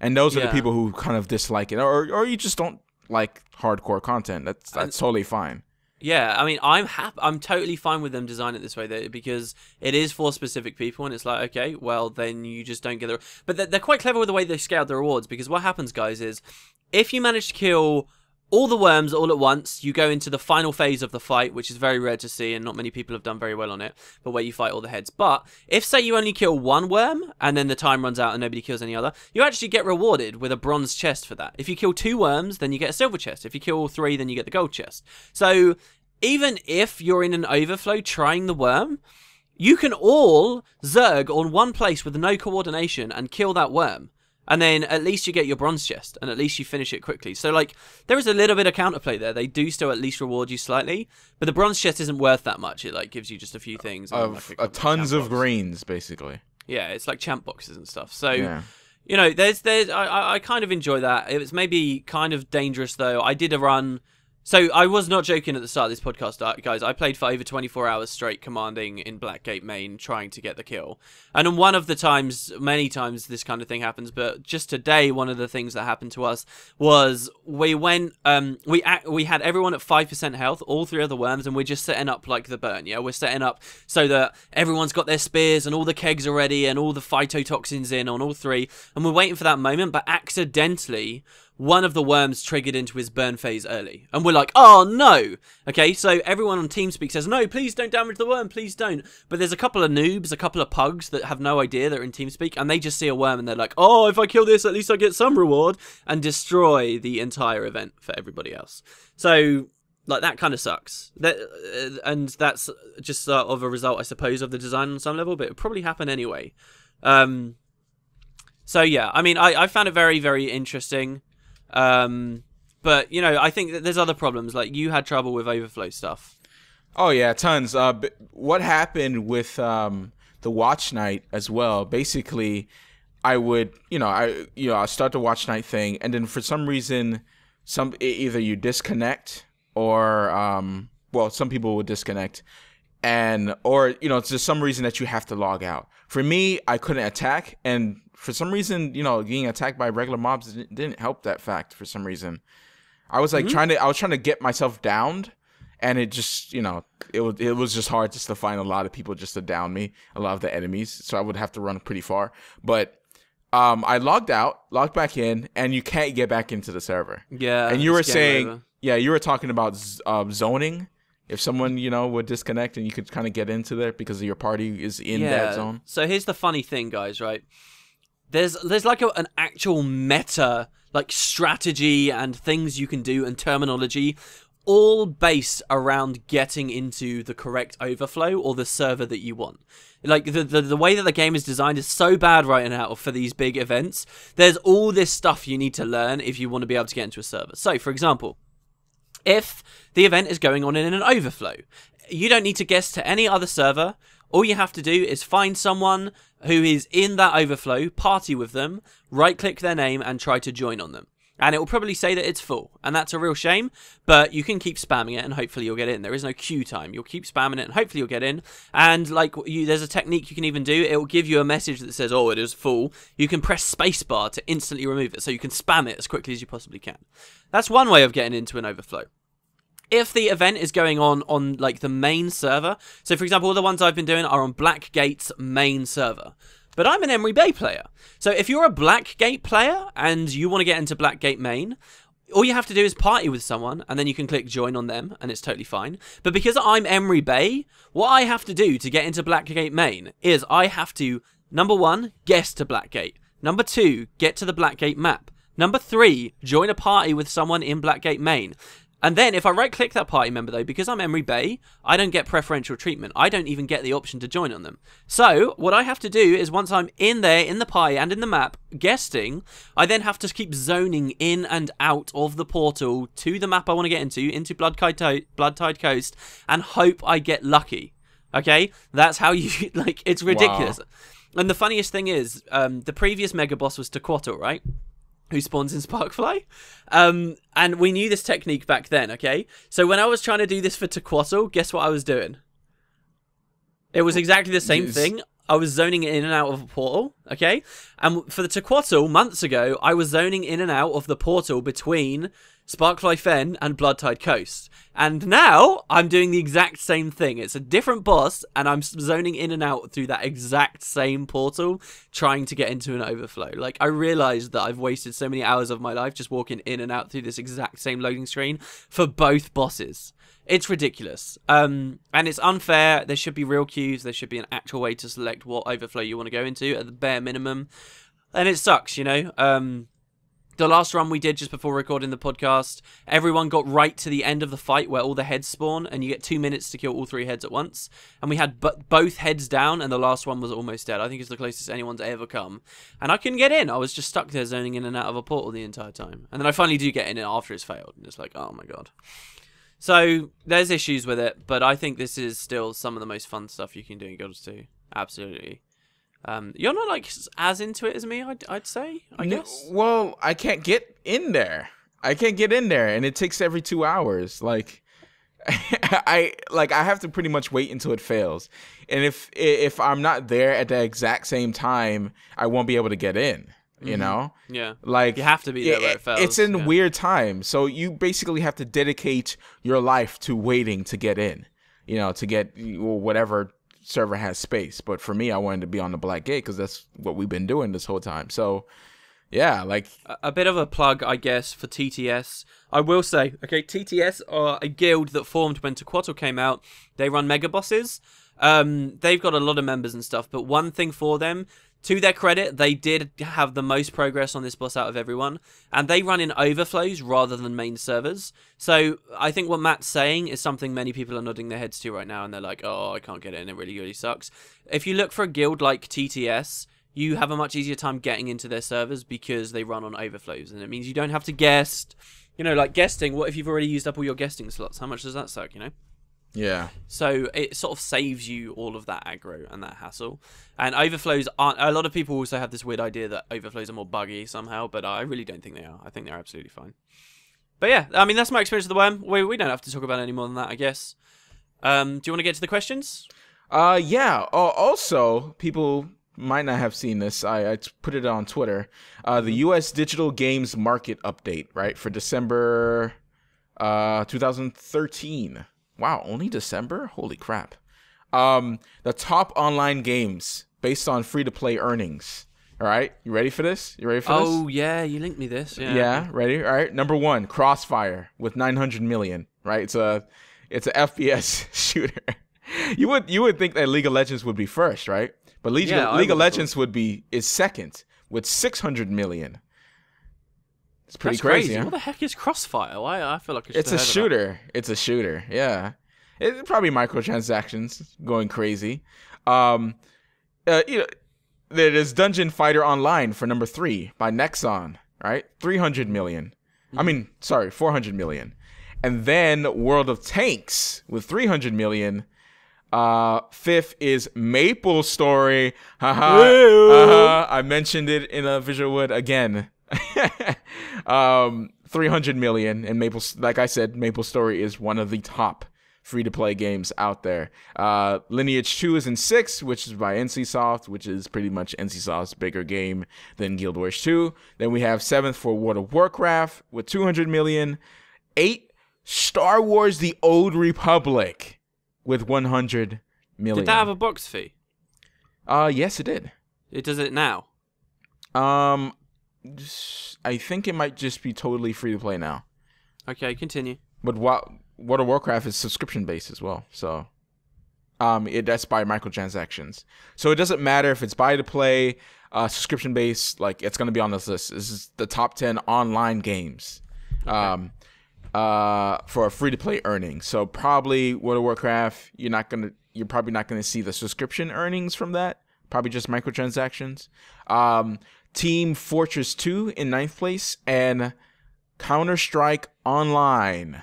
and those are the people who kind of dislike it, or you just don't like hardcore content. That's totally fine. Yeah, I mean, I'm totally fine with them designing it this way, because it is for specific people, and it's like, okay, well, then you just don't get the... But they're quite clever with the way they scale the rewards, because what happens, guys, is if you manage to kill all the worms all at once, you go into the final phase of the fight, which is very rare to see, and not many people have done very well on it, but where you fight all the heads. But if, say, you only kill one worm, and then the time runs out and nobody kills any other, you actually get rewarded with a bronze chest for that. If you kill 2 worms, then you get a silver chest. If you kill all 3, then you get the gold chest. So even if you're in an overflow trying the worm, you can all zerg on one place with no coordination and kill that worm. And then at least you get your bronze chest, and at least you finish it quickly. So, like, there is a little bit of counterplay there. They do still at least reward you slightly, but the bronze chest isn't worth that much. It, like, gives you just a few things. Tons of greens, basically. Yeah, it's like champ boxes and stuff. So, you know, I kind of enjoy that. It was maybe kind of dangerous, though. I did a run So I was not joking at the start of this podcast, guys. I played for over 24 hours straight commanding in Blackgate main, trying to get the kill. And on one of the times, many times this kind of thing happens, but just today, one of the things that happened to us was we went, we had everyone at 5% health, all three of the worms, and we're just setting up like the burn, yeah? We're setting up so that everyone's got their spears and all the kegs are ready and all the phytotoxins in on all three. And we're waiting for that moment, but accidentally, one of the worms triggered into his burn phase early. And we're like, oh no! Okay, so everyone on TeamSpeak says, no, please don't damage the worm, please don't. But there's a couple of noobs, a couple of pugs that have no idea they're in TeamSpeak, and they just see a worm and they're like, oh, if I kill this, at least I get some reward, and destroy the entire event for everybody else. So, like, that kind of sucks. And that's just sort of a result, I suppose, of the design on some level, but it probably happened anyway. So yeah, I mean, I found it very, very interesting. But, you know, I think that there's other problems. Like, you had trouble with overflow stuff. Oh, yeah, tons. What happened with the watch night as well, basically, I would, I start the watch night thing, and then for some reason, either you disconnect or, well, some people would disconnect, or it's just some reason that you have to log out. For me, I couldn't attack, and for some reason, getting attacked by regular mobs didn't help that fact for some reason. I was like trying to get myself downed, and it just, it was just hard just to find a lot of people just to down me, a lot of the enemies. So I would have to run pretty far. But I logged back in, and you can't get back into the server. Yeah. And you were saying, you were talking about zoning. If someone, would disconnect and you could kind of get into there because your party is in that zone. So here's the funny thing, guys, right? There's like an actual meta, like, strategy and things you can do and terminology, all based around getting into the correct overflow or the server that you want. Like, the way that the game is designed is so bad right now for these big events. There's all this stuff you need to learn if you want to be able to get into a server. So, for example, if the event is going on in an overflow, you don't need to guess to any other server. All you have to do is find someone who is in that overflow, party with them, right-click their name, and try to join on them. And it will probably say that it's full, and that's a real shame, but you can keep spamming it, and hopefully you'll get in. There is no queue time. You'll keep spamming it, and hopefully you'll get in. And, like, there's a technique you can even do. It will give you a message that says, oh, it is full. You can press spacebar to instantly remove it, so you can spam it as quickly as you possibly can. That's one way of getting into an overflow. If the event is going on like the main server, so for example, all the ones I've been doing are on Blackgate's main server, but I'm an Emery Bay player. So if you're a Blackgate player and you want to get into Blackgate main, all you have to do is party with someone, and then you can click join on them, and it's totally fine. But because I'm Emery Bay, what I have to do to get into Blackgate main is I have to, number 1, guess to Blackgate. Number 2, get to the Blackgate map. Number 3, join a party with someone in Blackgate main. And then if I right-click that party member, though, because I'm Emery Bay, I don't get preferential treatment. I don't even get the option to join on them. So what I have to do is once I'm in there, in the party and in the map, guesting, I then have to keep zoning in and out of the portal to the map I want to get into Bloodtide Coast, and hope I get lucky. Okay? That's how you, like, it's ridiculous. Wow. And the funniest thing is, the previous mega boss was Tequatl, right? Who spawns in Sparkfly. And we knew this technique back then, okay? So when I was trying to do this for Tequatl, guess what I was doing? It was exactly the same thing. I was zoning in and out of a portal, okay? And for the Tequatl, months ago, I was zoning in and out of the portal between Sparkfly Fen and Bloodtide Coast. And now, I'm doing the exact same thing. It's a different boss, and I'm zoning in and out through that exact same portal, trying to get into an overflow. Like, I realized that I've wasted so many hours of my life just walking in and out through this exact same loading screen for both bosses. It's ridiculous. And it's unfair. There should be real queues. There should be an actual way to select what overflow you want to go into at the bare minimum. And it sucks, you know? The last run we did just before recording the podcast, everyone got right to the end of the fight where all the heads spawn, and you get 2 minutes to kill all 3 heads at once. And we had both heads down, and the last one was almost dead. I think it's the closest anyone's ever come. And I couldn't get in. I was just stuck there zoning in and out of a portal the entire time. And then I finally do get in after it's failed. And it's like, oh my god. So, there's issues with it, but I think this is still some of the most fun stuff you can do in Gods 2. Absolutely. You're not, like, as into it as me, I'd say, I guess. Well, I can't get in there. I can't get in there, and it takes every 2 hours. Like, I have to pretty much wait until it fails, and if I'm not there at the exact same time, I won't be able to get in. You know? Yeah. Like, you have to be there where it fails. It's in weird time, so you basically have to dedicate your life to waiting to get in. You know, to get whatever server has space. But for me, I wanted to be on the Black Gate because that's what we've been doing this whole time. So, yeah, like a bit of a plug, I guess, for TTS. I will say, okay, TTS are a guild that formed when Tequatl came out. They run mega bosses. They've got a lot of members and stuff, but one thing for them, to their credit, they did have the most progress on this boss out of everyone, and they run in overflows rather than main servers. So I think what Matt's saying is something many people are nodding their heads to right now, and they're like, oh, I can't get in, it really, really sucks. If you look for a guild like TTS, you have a much easier time getting into their servers because they run on overflows, and it means you don't have to guest. You know, like guesting, what if you've already used up all your guesting slots? How much does that suck, you know? Yeah. So it sort of saves you all of that aggro and that hassle. And overflows aren't... A lot of people also have this weird idea that overflows are more buggy somehow, but I really don't think they are. I think they're absolutely fine. But yeah, I mean, that's my experience with the Wurm. We don't have to talk about it any more than that, I guess. Do you want to get to the questions? Yeah. Also, people might not have seen this. I put it on Twitter. The U.S. Digital Games Market Update, right, for December 2013. Wow, only December? Holy crap. The top online games based on free-to-play earnings. All right, you ready for this? You ready for this? Oh, yeah, you linked me this. Yeah, ready? All right, number 1, Crossfire with 900 million, right? It's a FPS shooter. You would think that League of Legends would be first, right? But League of Legends is second with 600 million. It's pretty crazy. Huh? What the heck is Crossfire? Why? I feel like it's a shooter. It's a shooter. Yeah, it's probably microtransactions going crazy. You know, there's Dungeon Fighter Online for number 3 by Nexon, right? 300 million. I mean, sorry, 400 million. And then World of Tanks with 300 million. 5th is Maple Story. I mentioned it in a VisualWood again. 300 million, and like I said, Maple Story is one of the top free-to-play games out there. Lineage 2 is in 6th, which is by NCSoft, which is pretty much NCSoft's bigger game than Guild Wars 2. Then we have 7th for World of Warcraft with 200 million. 8, Star Wars The Old Republic with 100 million. Did that have a box fee? Yes, it did. It does it now? I think it might just be totally free to play now. Okay, continue. But World of Warcraft is subscription based as well, so that's by microtransactions. So it doesn't matter if it's buy to play, subscription based. Like, it's gonna be on this list. This is the top 10 online games, for a free to play earnings. So probably World of Warcraft, you're probably not gonna see the subscription earnings from that. Probably just microtransactions. Team Fortress 2 in 9th place, and Counter-Strike Online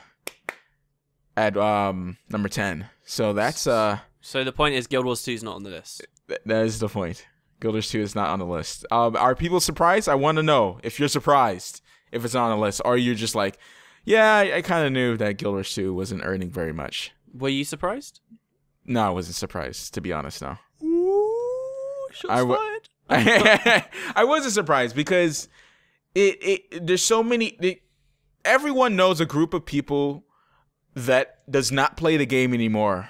at number 10. So that's So the point is Guild Wars 2 is not on the list. That is the point. Guild Wars 2 is not on the list. Are people surprised? I want to know if you're surprised if it's not on the list, or you're just like, yeah, I kind of knew that Guild Wars 2 wasn't earning very much. Were you surprised? No, I wasn't surprised, to be honest. No. Ooh, shots fired. I wasn't surprised because there's so many. Everyone knows a group of people that does not play the game anymore.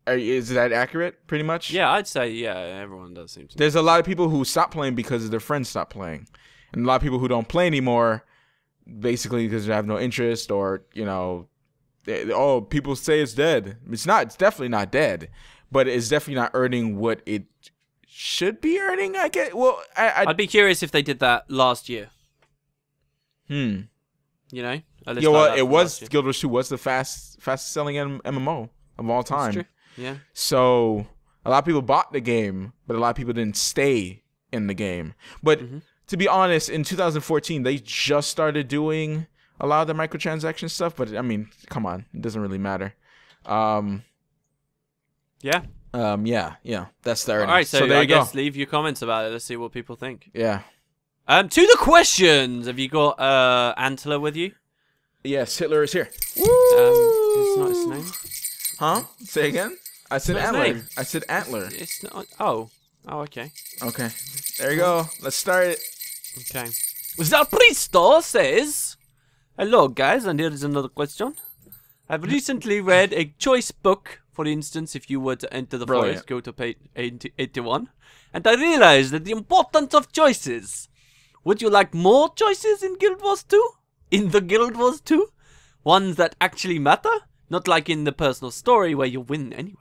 Is that accurate? Pretty much. Yeah, I'd say everyone does seem to. There's a lot of people who stop playing because their friends stop playing, and a lot of people who don't play anymore, basically because they have no interest, or people say it's dead. It's not. It's definitely not dead, but it's definitely not earning what it should be earning. I get. Well, I'd be curious if they did that last year. You know. Yeah, well, it was Guild Wars 2 was the fastest selling MMO of all time. That's true. Yeah. So a lot of people bought the game, but a lot of people didn't stay in the game. But to be honest, in 2014, they just started doing a lot of the microtransaction stuff. But I mean, come on, it doesn't really matter. Yeah. Yeah. That's the earnings. All right, so there I you go. guess leave your comments about it. Let's see what people think. Yeah. To the questions. Have you got Antler with you? Yes, Hitler is here. It's not his name. Huh? Say again? I said Not his Antler. name. I said Antler. It's not. Oh, okay. Okay. There you go. Let's start it. Okay. Zapristo says, "Hello, guys, and here is another question. I've recently read a choice book. For instance, if you were to enter the forest, go to page 81, and I realized that the importance of choices. Would you like more choices in Guild Wars 2? In the Guild Wars 2? Ones that actually matter? Not like in the personal story where you win anyway."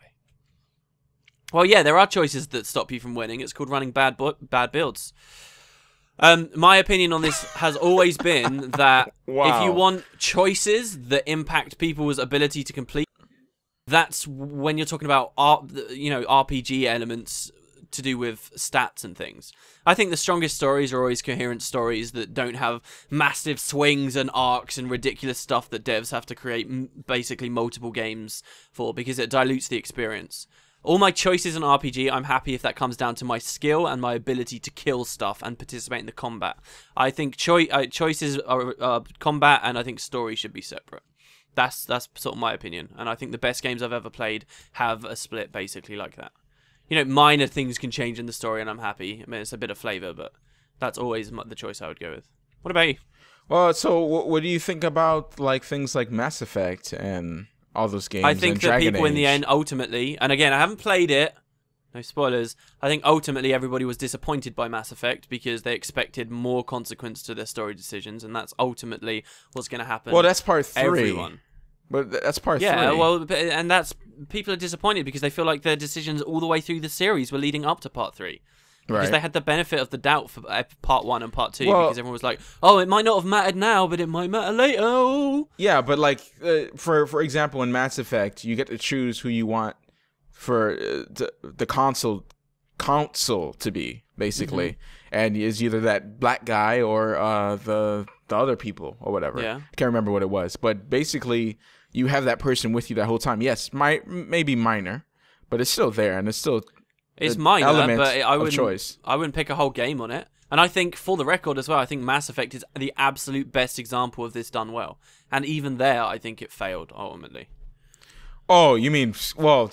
Well, yeah, there are choices that stop you from winning. It's called running bad builds. My opinion on this has always been that if you want choices that impact people's ability to complete, that's when you're talking about RPG elements to do with stats and things. I think the strongest stories are always coherent stories that don't have massive swings and arcs and ridiculous stuff that devs have to create basically multiple games for, because it dilutes the experience. All my choices in RPG, I'm happy if that comes down to my skill and my ability to kill stuff and participate in the combat. I think choices are combat, and I think story should be separate. That's sort of my opinion, and I think the best games I've ever played have a split basically like that. You know, minor things can change in the story, and I'm happy. I mean, it's a bit of flavor, but that's always the choice I would go with. What about you? Well, so what do you think about like things like Mass Effect and all those games? I think and that Dragon people in the Age? end, ultimately, and again, I haven't played it, no spoilers, I think ultimately everybody was disappointed by Mass Effect because they expected more consequence to their story decisions, and that's ultimately what's going to happen. Well, that's part 3. Everyone. But that's part 3. Yeah, well, and that's, people are disappointed because they feel like their decisions all the way through the series were leading up to part 3. Because Right. they had the benefit of the doubt for part 1 and part 2, Well, because everyone was like, oh, it might not have mattered now, but it might matter later. Oh. Yeah, but like for example, in Mass Effect, you get to choose who you want for the console to be basically, and it's either that black guy or the other people or whatever. Yeah. I can't remember what it was, but basically you have that person with you that whole time. Yes, maybe minor, but it's still there, and it's still It's an minor, element but I of wouldn't. choice. I wouldn't pick a whole game on it. And I think, for the record as well, I think Mass Effect is the absolute best example of this done well. And even there, I think it failed ultimately. Oh, you mean well?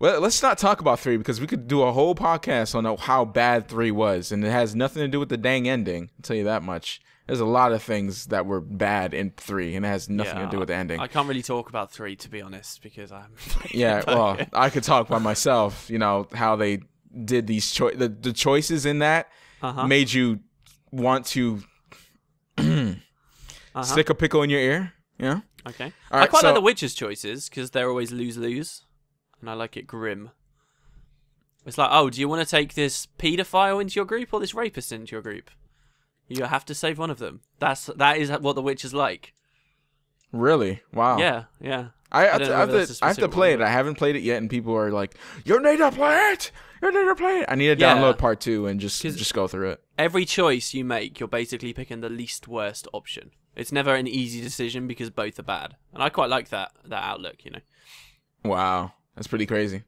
Let's not talk about 3 because we could do a whole podcast on how bad 3 was, and it has nothing to do with the dang ending. I'll tell you that much. There's a lot of things that were bad in 3, and it has nothing to do with the ending. I can't really talk about 3, to be honest, because I'm. Yeah, well, I could talk by myself. You know how they did these the choices in that made you want to stick a pickle in your ear. Yeah. Okay. All right, I quite like the Witcher's choices because they're always lose-lose, and I like it grim. It's like, oh, do you want to take this paedophile into your group or this rapist into your group? You have to save one of them. That is what the Witcher's like. Really? Wow. Yeah, yeah. I have to play it. I haven't played it yet, and people are like, "You need to play it. You need to play it." I need to download part 2 and just go through it. Every choice you make, you're basically picking the least worst option. It's never an easy decision because both are bad, and I quite like that outlook. You know. Wow, that's pretty crazy.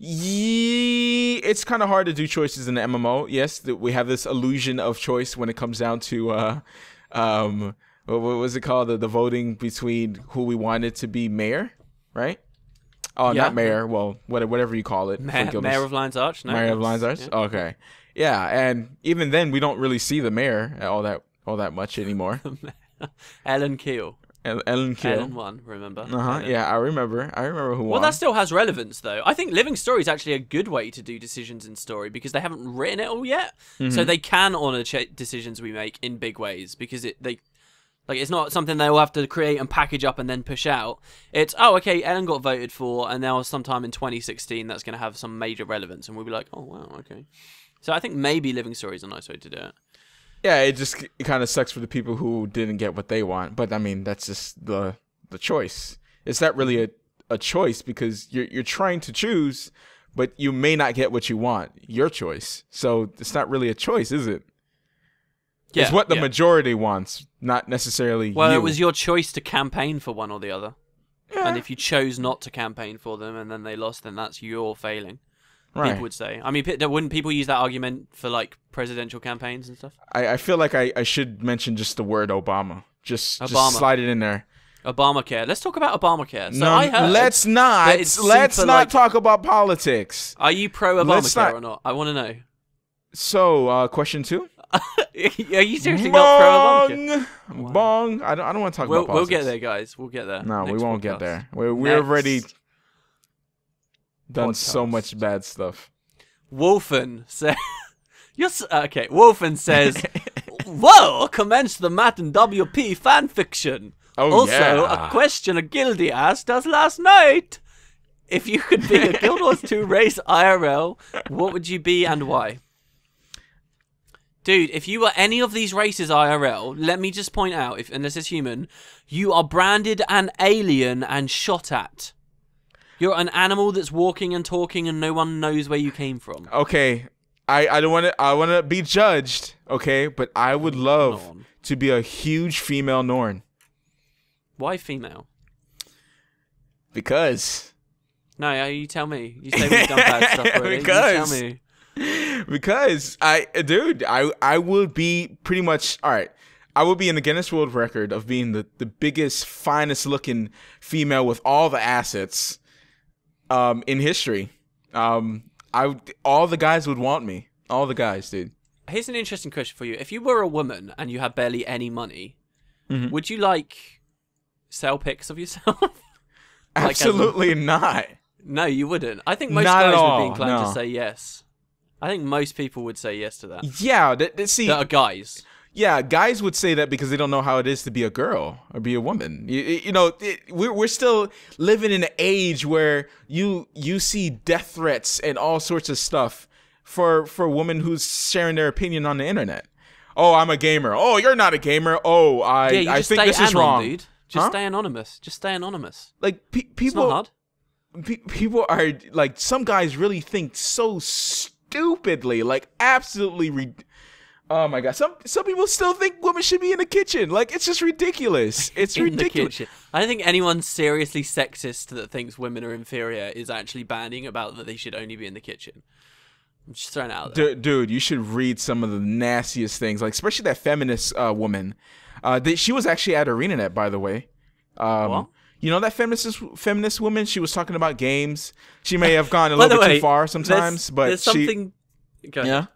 It's kind of hard to do choices in the MMO. Yes, we have this illusion of choice when it comes down to what was it called? The voting between who we wanted to be mayor, right? Oh, Yeah. not mayor. Well, whatever you call it. Mayor of Lion's Arch. No, Mayor of Lion's Arch. Yeah. Okay, yeah, and even then, we don't really see the mayor all that much anymore. Ellen Keel. Ellen Keel. Ellen 1, remember? Ellen. Yeah, I remember who won. Well, that still has relevance, though. I think Living Story is actually a good way to do decisions in story because they haven't written it all yet, so they can honor decisions we make in big ways because it's not something they'll have to create and package up and then push out. It's, oh, okay, Ellen got voted for, and now sometime in 2016 that's going to have some major relevance, and we'll be like, oh, wow, okay. So I think maybe Living Story is a nice way to do it. Yeah, it kind of sucks for the people who didn't get what they want, but I mean that's just the choice. It's not really a choice because you're trying to choose, but you may not get what you want. Your choice, so it's not really a choice, is it? Yeah, it's what the majority wants, not necessarily. Well, you. it was your choice to campaign for one or the other, Yeah. and if you chose not to campaign for them and then they lost, then that's your failing. Right. People would say. I mean, wouldn't people use that argument for like presidential campaigns and stuff? I feel like I should mention just the word Obama. Just slide it in there. Obamacare. Let's talk about Obamacare. So No, I heard. let's not. Let's not like, talk about politics. Are you pro Obamacare or not? I want to know. So, question 2. Are you seriously not pro Obamacare? Bong. I don't want to talk about politics. We'll get there, guys. We'll get there. No, we won't get there. We're already done so much bad stuff. Wolfen says, okay, Wolfen says, whoa, commence the Matt and WP fanfiction. Oh, also, yeah. a question a guildie asked us last night. If you could be a Guild Wars 2 race IRL, what would you be and why? Dude, if you were any of these races IRL, let me just point out, and this is human, you are branded an alien and shot at. You're an animal that's walking and talking and no one knows where you came from. Okay, I don't want to. I want to be judged. Okay, but I would love to be a huge female Norn. Why female? Because. No, you tell me. You say we've done bad stuff already. Because. You tell me. Because I would be pretty much all right. I would be in the Guinness World Record of being the biggest, finest looking female with all the assets in history. All the guys would want me. All the guys, dude. Here's an interesting question for you. If you were a woman and you had barely any money, would you sell pics of yourself? Absolutely not. No, you wouldn't. I think most Not guys at would all, be inclined no. to say yes. I think most people would say yes to that. Yeah, see, That are guys. Yeah, guys would say that because they don't know how it is to be a girl or be a woman. We're still living in an age where you see death threats and all sorts of stuff for a woman who's sharing their opinion on the internet. Oh, I'm a gamer. Oh, you're not a gamer. Oh, I think this is wrong. Dude. Just stay anonymous. Just stay anonymous. Like people, it's not hard. People are like, some guys really think so stupidly, like absolutely. Oh my god! Some people still think women should be in the kitchen. Like, it's just ridiculous. It's ridiculous. I don't think anyone seriously sexist that thinks women are inferior is actually banning about that they should only be in the kitchen. I'm just throwing it out there. Dude, you should read some of the nastiest things, like especially that feminist woman. She was actually at ArenaNet, by the way. What? You know that feminist woman? She was talking about games. She may have gone a little bit too far sometimes, but there's something. Yeah.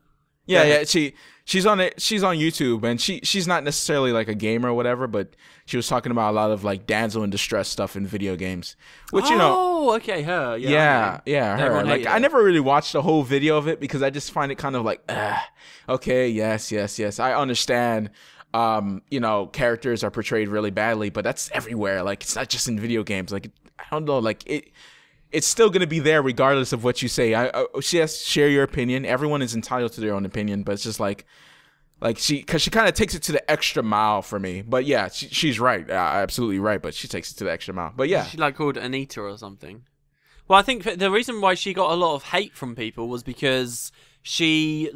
She's on YouTube, and she's not necessarily like a gamer or whatever, but she was talking about a lot of like damsel in distress stuff in video games, which Oh, okay, her. Yeah, her. Like, I never really watched the whole video of it because I just find it kind of like, okay, yes, I understand. Characters are portrayed really badly, but that's everywhere. Like, it's not just in video games. Like, I don't know, like it's still going to be there regardless of what you say. Yes, share your opinion. Everyone is entitled to their own opinion, but it's just because she kind of takes it to the extra mile for me. But yeah, she's right. Absolutely right. But she takes it to the extra mile. But yeah. Is she called Anita or something? Well, I think the reason why she got a lot of hate from people was because she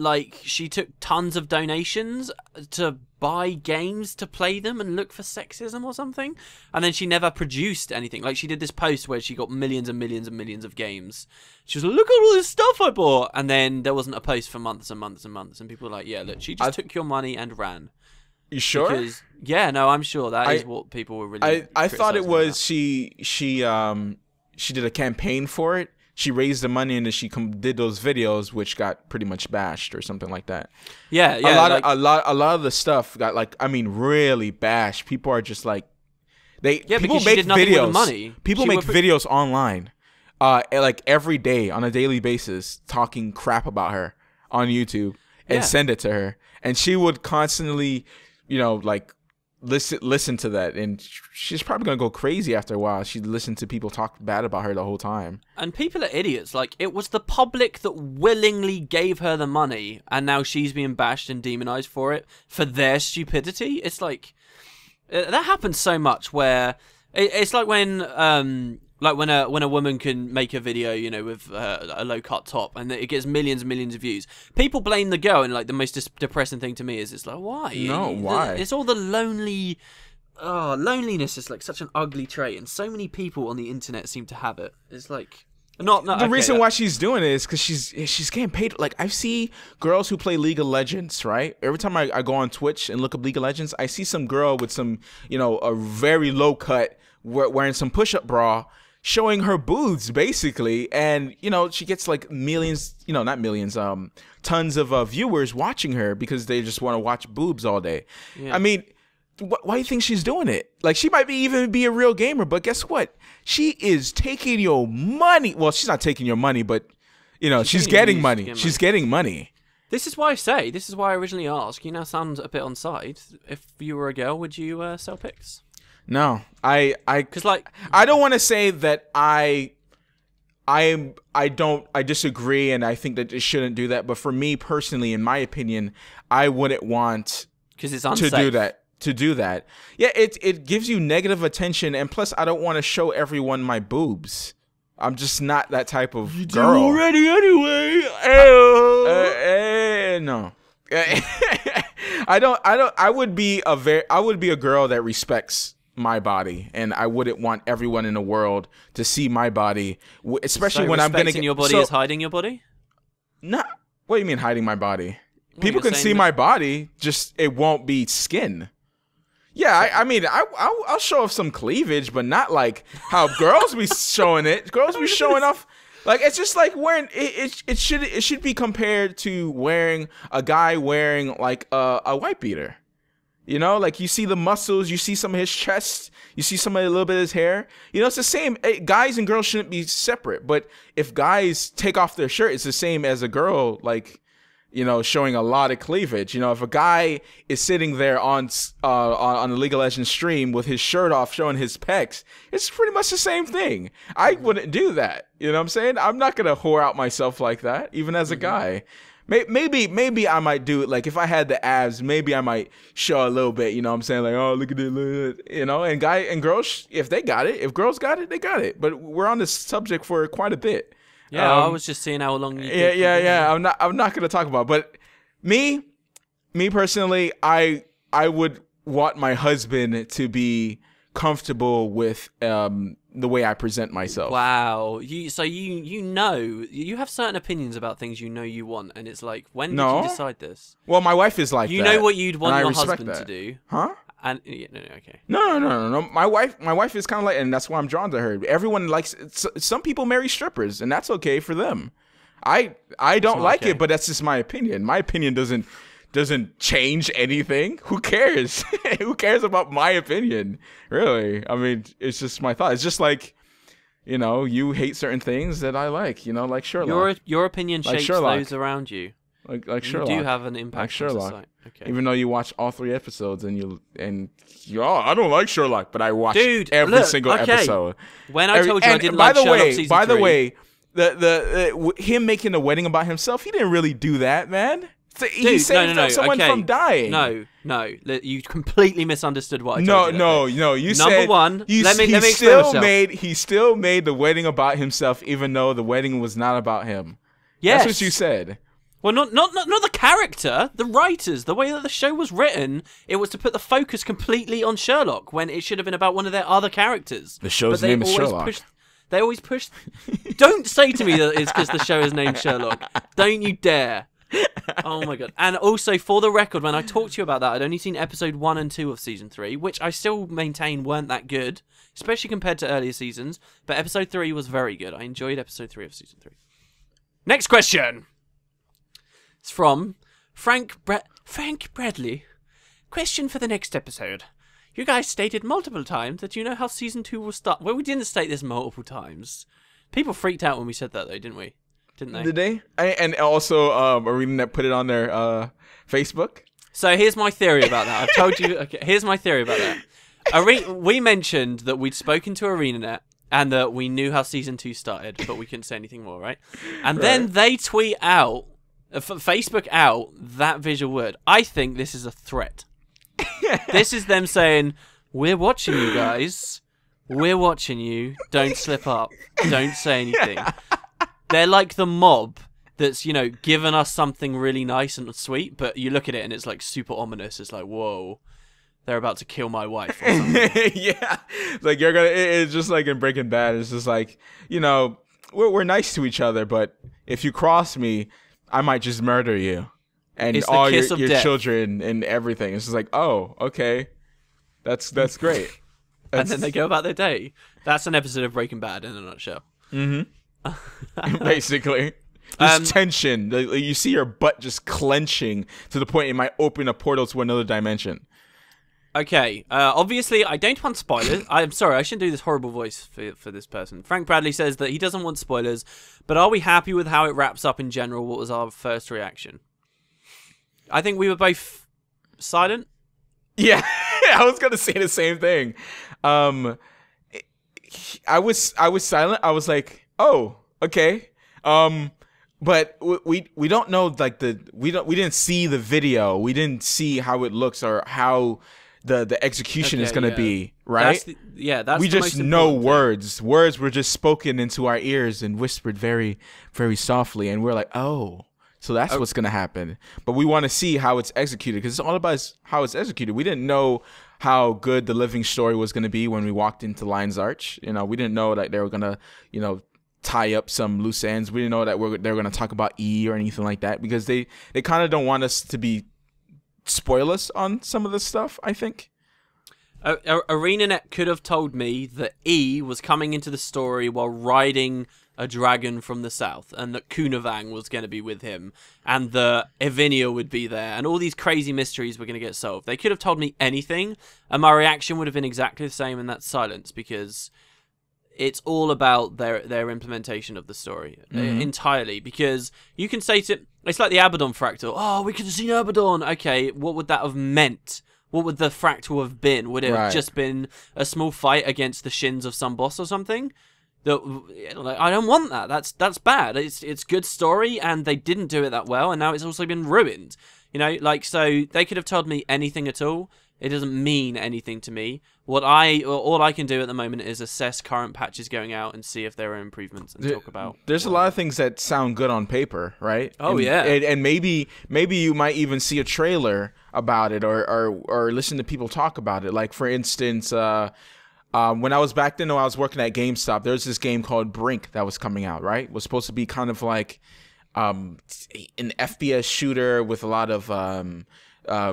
took tons of donations to buy games to play them and look for sexism or something, and then she never produced anything. Like, she did this post where she got millions and millions and millions of games. She was like, look at all this stuff I bought, and then there wasn't a post for months and months and months, and people were like, yeah, look, she just took your money and ran. You sure? Because, yeah, no, I'm sure that is what people were really I thought it was she did a campaign for it. She raised the money and then she did those videos, which got pretty much bashed or something like that. Yeah. A lot of the stuff got really bashed. People are just like, people make videos. Money. People make videos online, every day on a daily basis, talking crap about her on YouTube and send it to her, and she would constantly, listen to that, and she's probably gonna go crazy after a while. She'd listen to people talk bad about her the whole time. And people are idiots. Like, it was the public that willingly gave her the money, and now she's being bashed and demonized for it, for their stupidity. It's like, that happens so much where it's like when when a woman can make a video, with a low cut top, and it gets millions and millions of views. People blame the girl, and the most depressing thing to me is, it's like, why? No, why? It's all the loneliness is such an ugly trait, and so many people on the internet seem to have it. It's like, The reason why she's doing it is because she's getting paid. Like, I see girls who play League of Legends, right? Every time I go on Twitch and look up League of Legends, I see some girl with some, a very low cut, wearing some push-up bra, showing her boobs, basically. And, she gets like millions, not millions, tons of viewers watching her because they just want to watch boobs all day. Yeah. I mean, why do you think she's doing it? Like, she might even be a real gamer, but guess what? She is taking your money. Well, she's not taking your money, but, she's getting money. She's getting money. This is why I originally asked. You now sound a bit on side. If you were a girl, would you sell pics? No. I don't want to say that I disagree, and I think that it shouldn't do that. But for me personally, in my opinion, I wouldn't want because it's unsafe to do that. Yeah, it gives you negative attention, and plus I don't want to show everyone my boobs. I'm just not that type of girl. You already anyway. No. I would be a girl that respects my body, and I wouldn't want everyone in the world to see my body, especially when I'm gonna get your body is hiding your body. No, what do you mean hiding my body? People can see my body, just it won't be skin. Yeah, I mean, I'll show off some cleavage, but not like how girls be showing it. Girls be showing off, like, it's just like wearing it should be compared to wearing a guy wearing like a white beater. Like, you see the muscles, you see some of his chest, you see some of a little bit of his hair. It's the same. Guys and girls shouldn't be separate, but if guys take off their shirt, it's the same as a girl, like, showing a lot of cleavage. If a guy is sitting there on the League of Legends stream with his shirt off showing his pecs, it's pretty much the same thing. I wouldn't do that. You know what I'm saying? I'm not going to whore out myself like that, even as a guy. Maybe I might do it. Like, if I had the abs, maybe I might show a little bit, you know what I'm saying? Like, oh, look at it, and guy and girls, if they got it, if girls got it, they got it. But we're on this subject for quite a bit. Yeah, I was just seeing how long you Yeah. I'm not going to talk about it. But me personally, I would want my husband to be comfortable with the way I present myself. Wow. You have certain opinions about things you want, and it's like, when did you decide this? Well, my wife is like that. You know what you'd want your husband to do. Huh? And okay. No. My wife is kind of like, and that's why I'm drawn to her. Everyone likes. Some people marry strippers, and that's okay for them. I don't like it, but that's just my opinion. My opinion doesn't change anything. Who cares? Who cares about my opinion? Really? I mean, it's just my thought. It's just like, you hate certain things that I like. Like Sherlock. Your opinion like shapes Sherlock. Those around you. Like Sherlock. You do have an impact like Sherlock. on society. Okay. Even though you watch all 3 episodes and you I don't like Sherlock, but I watched every single episode. When I told you I didn't like Sherlock season 3. By the way, the him making the wedding about himself, he didn't really do that, man. He saved someone from dying. No, you completely misunderstood what I told you. No. You said number one. Let me he still made the wedding about himself, even though the wedding was not about him. Yes, that's what you said. Well, not the character, the writers, the way that the show was written. It was to put the focus completely on Sherlock when it should have been about one of their other characters. The show's name is Sherlock. They always push. Don't say to me that it's because the show is named Sherlock. Don't you dare. Oh my god. And also, for the record, when I talked to you about that, I'd only seen episode 1 and 2 of season 3, which I still maintain weren't that good, especially compared to earlier seasons. But episode 3 was very good. I enjoyed episode 3 of season 3. Next question. It's from Frank Bradley. Question for the next episode. You guys stated multiple times that you know how season 2 will start. Well, we didn't state this multiple times. People freaked out when we said that, though, didn't we? Didn't they? Did they? And also, ArenaNet put it on their Facebook. So here's my theory about that. I've told you. Okay, here's my theory about that. We mentioned that we'd spoken to ArenaNet and that we knew how season 2 started, but we couldn't say anything more, right? And then they tweet out, Facebook out, that VisualWood. I think this is a threat. This is them saying, we're watching you guys. We're watching you. Don't slip up. Don't say anything. They're like the mob that's, given us something really nice and sweet, but you look at it and it's like super ominous. It's like, whoa, they're about to kill my wife or something. Yeah. Like it's just like in Breaking Bad. It's just like, we're nice to each other, but if you cross me, I might just murder you and It's the all kiss of your death. children and everything. It's just like, oh, okay, that's great. And then they go about their day. That's an episode of Breaking Bad in a nutshell. Basically. There's tension. You see your butt just clenching to the point it might open a portal to another dimension. Okay, obviously I don't want spoilers. I'm sorry, I shouldn't do this horrible voice for this person. Frank Bradley says that he doesn't want spoilers, but are we happy with how it wraps up in general? What was our first reaction? I think we were both silent. Yeah, I was gonna say the same thing. I was silent. I was like, oh, okay. But we don't know, like, we didn't see the video. We didn't see how it looks or how the execution is gonna be, right? That's we the just most know important words. Thing. Words were just spoken into our ears and whispered very, very softly, and we're like, oh, so that's what's gonna happen. But we want to see how it's executed because it's all about how it's executed. We didn't know how good the living story was gonna be when we walked into Lion's Arch. You know, we didn't know that they were gonna, tie up some loose ends. We didn't know that they were going to talk about E or anything like that because they kind of don't want us to be spoilers on some of this stuff, I think. ArenaNet could have told me that E was coming into the story while riding a dragon from the south and that Kunavang was going to be with him and that Evinia would be there and all these crazy mysteries were going to get solved. They could have told me anything and my reaction would have been exactly the same, and that's silence, because it's all about their implementation of the story entirely. Because you can say it's like the Abaddon fractal. Oh, we could have seen Abaddon. Okay, what would that have meant? What would the fractal have been? Would it have just been a small fight against the shins of some boss or something? I don't want that. That's bad. It's good story, and they didn't do it that well, and now it's also been ruined. So they could have told me anything at all. It doesn't mean anything to me. All I can do at the moment is assess current patches going out and see if there are improvements and talk about. There's a lot of things that sound good on paper, right? Oh, and maybe you might even see a trailer about it or listen to people talk about it. Like, for instance, when I was back then, when I was working at GameStop, there was this game called Brink that was coming out. Right, it was supposed to be kind of like an FPS shooter with a lot of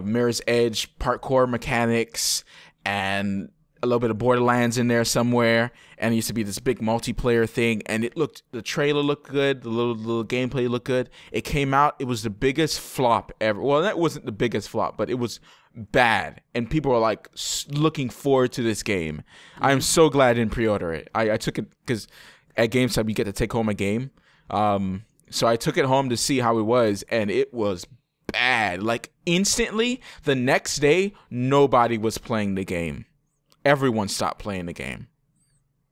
Mirror's Edge parkour mechanics and a little bit of Borderlands in there somewhere, and it used to be this big multiplayer thing, and the trailer looked good, the little gameplay looked good. It came out, it was the biggest flop ever. Well, that wasn't the biggest flop, but it was bad, and people were like looking forward to this game. I am so glad I didn't pre-order it. I took it because at GameStop you get to take home a game, so I took it home to see how it was, and it was bad. Like, instantly, the next day, nobody was playing the game. Everyone stopped playing the game.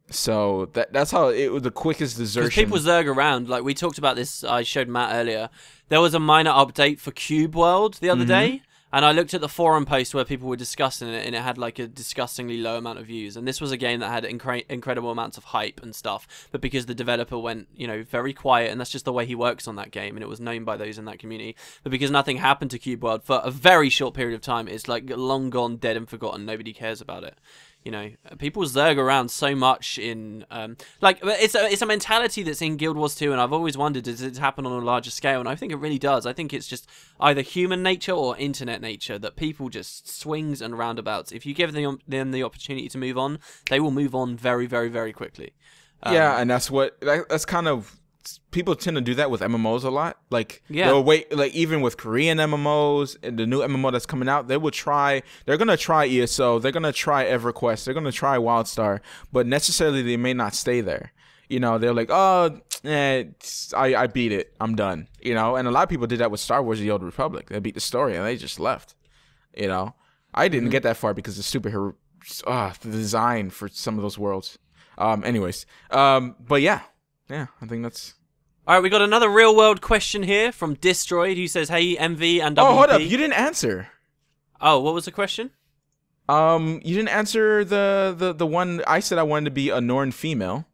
So that's how it was, the quickest desertion. Because people zerg around. Like, we talked about this, I showed Matt earlier. There was a minor update for Cube World the other day, and I looked at the forum post where people were discussing it, and it had like a disgustingly low amount of views. And this was a game that had incredible amounts of hype and stuff, but because the developer went, very quiet, and that's just the way he works on that game, and it was known by those in that community. But because nothing happened to Cube World for a very short period of time, it's like long gone, dead and forgotten. Nobody cares about it. People zerg around so much in it's a mentality that's in Guild Wars 2, and I've always wondered, does it happen on a larger scale? And I think it really does. I think it's just either human nature or internet nature that people just swings and roundabouts. If you give them the opportunity to move on, they will move on very, very, very quickly. Yeah, and that's kind of, people tend to do that with MMOs a lot. Like, yeah, they'll wait, like, even with Korean MMOs and the new MMO that's coming out, they're gonna try ESO, they're gonna try EverQuest, they're gonna try WildStar, but necessarily they may not stay there. They're like, oh, I beat it, I'm done. And a lot of people did that with Star Wars: The Old Republic. They beat the story and they just left. I didn't get that far because of the design for some of those worlds. But yeah, I think that's... All right, we got another real-world question here from Destroyed, who says, hey, MV and WP. Oh, hold up. You didn't answer. Oh, what was the question? You didn't answer the one I said I wanted to be a Norn female.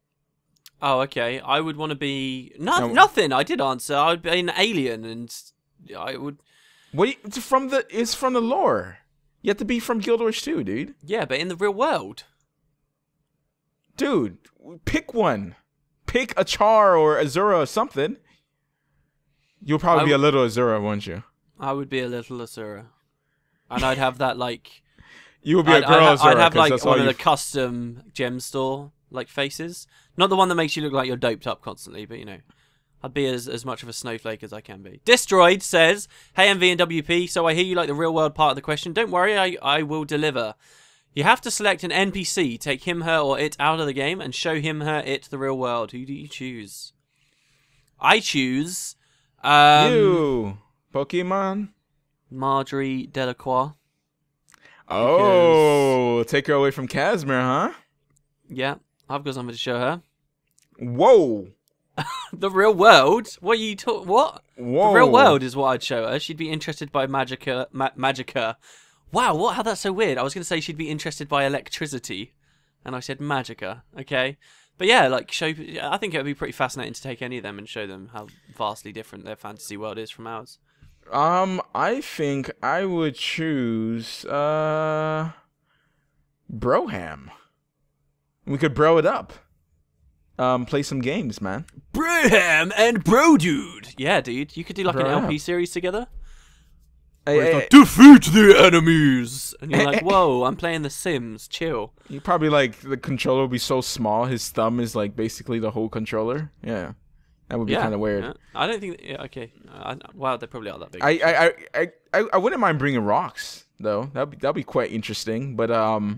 Oh, okay. I would want to be... Nothing. I did answer. I would be an alien, and I would... It's from the lore. You have to be from Guild Wars 2, dude. Yeah, but in the real world. Dude, pick one. pick a Char or Azura or something. You'll probably be a little Azura, won't you? I would be a little Azura. And I'd have that, like... You would be a girl Azura. I'd have, like, one of the custom gem store, like, faces. Not the one that makes you look like you're doped up constantly, but, you know. I'd be as much of a snowflake as I can be. Destroyed says, hey, MV and WP, so I hear you like the real world part of the question. Don't worry, I will deliver. You have to select an NPC, take him, her, or it out of the game, and show him, her, it, the real world. Who do you choose? I choose... you, Pokemon? Marjorie Delacroix. Oh, take her away from Casimir, huh? Yeah, I've got something to show her. Whoa. The real world? What are you talking? What? Whoa. The real world is what I'd show her. She'd be interested by Magica. Wow, what? How that's so weird. I was going to say she'd be interested by electricity, and I said Magica. Okay, but yeah, like I think it would be pretty fascinating to take any of them and show them how vastly different their fantasy world is from ours. I think I would choose Broham. We could bro it up. Play some games, man. Broham and Bro Dude. Yeah, dude. You could do like an Broham. LP series together. Hey, defeat the enemies. And you're like, whoa, I'm playing The Sims. Chill. you probably like the controller would be so small. His thumb is like basically the whole controller. Yeah, that would be kind of weird. Yeah. I don't think. Yeah, okay. Wow, they probably are that big. I wouldn't mind bringing rocks though. That'd be quite interesting. But I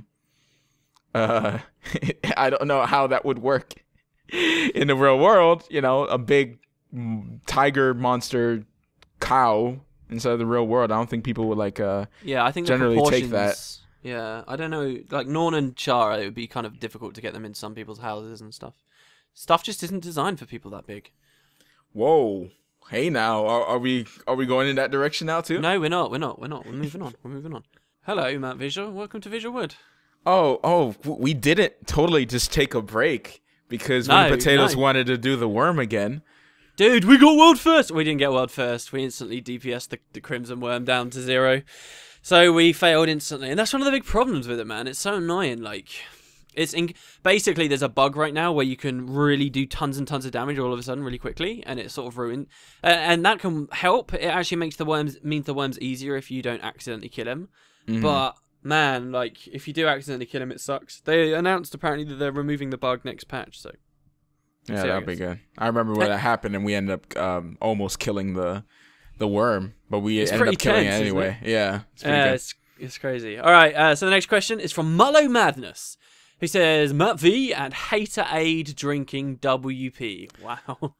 don't know how that would work in the real world. You know, a big tiger monster cow inside the real world. I don't think people would like yeah, I think generally the take that. Yeah, I don't know. Like Norn and Chara, it would be kind of difficult to get them in some people's houses and stuff. Stuff just isn't designed for people that big. Whoa. Hey now, are we going in that direction now too? No, we're not. We're moving on. Hello, Matt Visual. Welcome to VisualWood. Oh, we didn't totally just take a break because Winnie Potatoes wanted to do the Wurm again. Dude, we got world first. We didn't get world first. We instantly DPS'd the Crimson Worm down to 0. So we failed instantly. And that's one of the big problems with it, man. It's so annoying. Like, basically there's a bug right now where you can really do tons and tons of damage all of a sudden really quickly, and it's sort of ruined. And that can help. It actually means the worms easier if you don't accidentally kill him. Mm-hmm. But man, like if you do accidentally kill him, it sucks. They announced apparently that they're removing the bug next patch, so yeah, that'd be good. I remember when that happened, and we ended up almost killing the worm, but we ended up killing it anyway. Yeah, it's crazy. All right, so the next question is from Mullo Madness, who says, Matt V and Haterade drinking WP. Wow.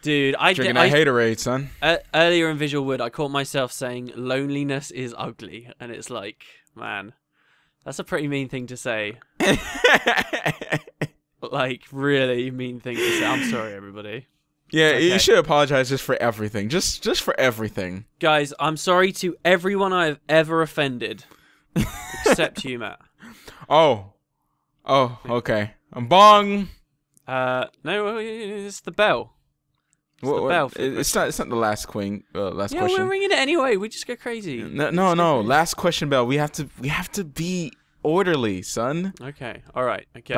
Dude, drinking that Haterade, son. Earlier in VisualWood, I caught myself saying loneliness is ugly, and it's like, man, that's a pretty mean thing to say. Like, really mean thing to say. I'm sorry, everybody. Yeah, okay. You should apologize just for everything. Just for everything. Guys, I'm sorry to everyone I've ever offended. Except you, Matt. Oh, okay. I'm bong. No, it's the bell. It's the bell. It's not the last question. Yeah, we're ringing it anyway. We just go crazy. No. Last question bell. We have to be orderly, son. Okay. All right. Okay.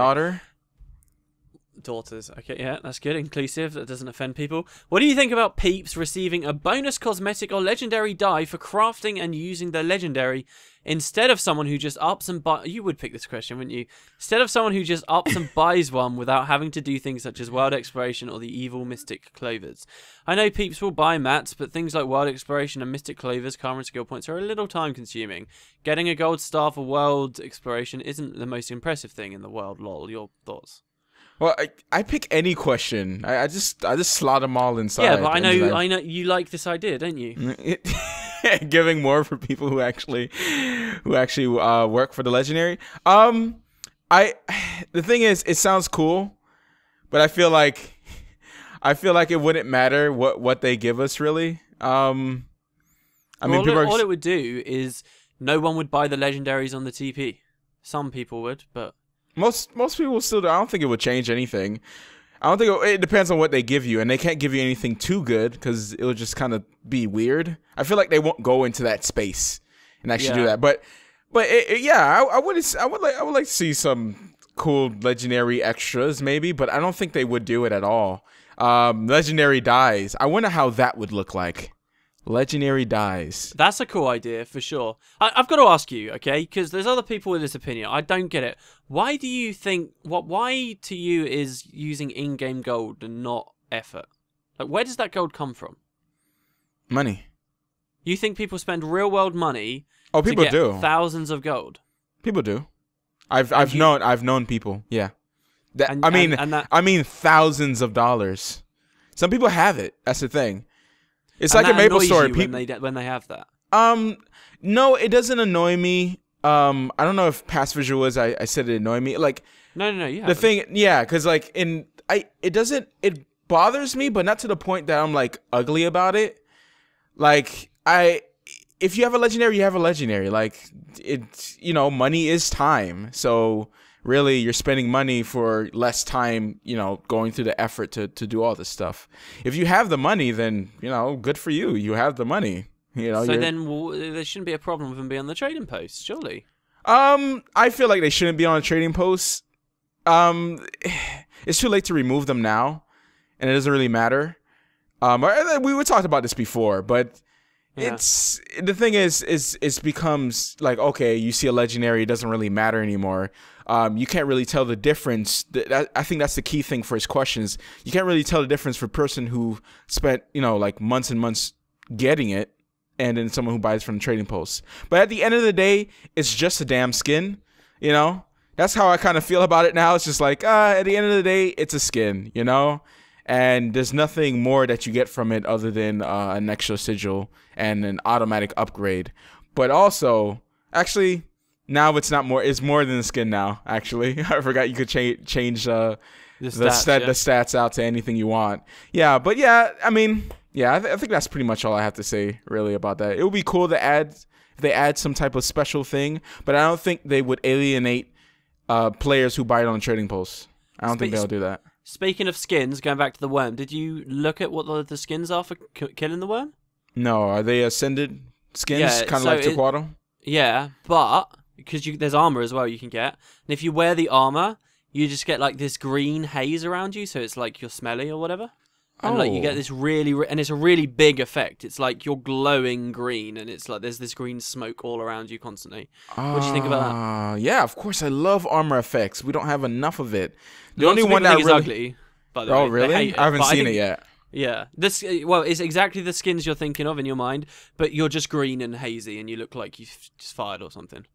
Daughters. Okay, yeah, that's good. Inclusive. That doesn't offend people. What do you think about peeps receiving a bonus cosmetic or legendary die for crafting and using their legendary instead of someone who just ups and buys... You would pick this question, wouldn't you? Instead of someone who just ups and buys one without having to do things such as wild exploration or the evil mystic clovers. I know peeps will buy mats, but things like wild exploration and mystic clovers, karma and skill points are a little time consuming. Getting a gold star for wild exploration isn't the most impressive thing in the world, lol. Your thoughts? Well, I pick any question. I just slot them all inside. Yeah, but I know you like this idea, don't you? Giving more for people who actually work for the legendary. The thing is, it sounds cool, but I feel like it wouldn't matter what they give us really. I mean, all it would do is no one would buy the legendaries on the TP. Some people would, but. Most people still do. I don't think it would change anything. I don't think it depends on what they give you, and they can't give you anything too good because it will just kind of be weird. I feel like they won't go into that space and actually do that. But I would like to see some cool legendary extras, maybe, but I don't think they would do it at all. Legendary dies. I wonder how that would look like. Legendary dies. That's a cool idea for sure. I've got to ask you, okay? Because there's other people with this opinion. I don't get it. Why do you think? Why to you is using in-game gold and not effort? Like, where does that gold come from? Money. You think people spend real-world money? Oh, people to get do. Thousands of gold. People do. I've known people. Yeah. I mean thousands of dollars. Some people have it. That's the thing. It's like a Maple Story. When they have that. No, it doesn't annoy me. I don't know if past VisualWoods I said it annoyed me. Like no, you haven't. The thing, yeah, because like it bothers me, but not to the point that I'm like ugly about it. Like if you have a legendary, you have a legendary. Like money is time. So really, you're spending money for less time, going through the effort to do all this stuff. If you have the money, then, good for you. You have the money. So then there shouldn't be a problem with them being on the trading post, surely? I feel like they shouldn't be on a trading post. It's too late to remove them now, and it doesn't really matter. We talked about this before, but it's the thing is it becomes like, okay, you see a legendary, it doesn't really matter anymore. You can't really tell the difference. I think that's the key thing for his questions. You can't really tell the difference for a person who spent, like months and months getting it, and then someone who buys from the trading post. But at the end of the day, it's just a damn skin, That's how I kind of feel about it now. It's just like, at the end of the day, it's a skin, And there's nothing more that you get from it other than an extra sigil and an automatic upgrade. But also, actually, now it's not more. It's more than a skin now, actually. I forgot you could change the stats out to anything you want. Yeah, but yeah, I mean, yeah, I think that's pretty much all I have to say, really, about that. It would be cool to if they add some type of special thing, but I don't think they would alienate players who buy it on trading posts. I don't think they'll do that. Speaking of skins, going back to the Wurm, did you look at what the skins are for killing the Wurm? No, are they ascended skins, kind of like Torquato? Yeah, but because there's armor as well you can get, and if you wear the armor, you just get like this green haze around you, so it's like you're smelly or whatever. And like you get this and it's a really big effect. It's like you're glowing green, and it's like there's this green smoke all around you constantly. What do you think about that? Yeah, of course, I love armor effects. We don't have enough of it. The Lots only of one that think really is ugly. By the way. Oh, really? I haven't seen it yet. Yeah, it's exactly the skins you're thinking of in your mind, but you're just green and hazy, and you look like you just fired or something.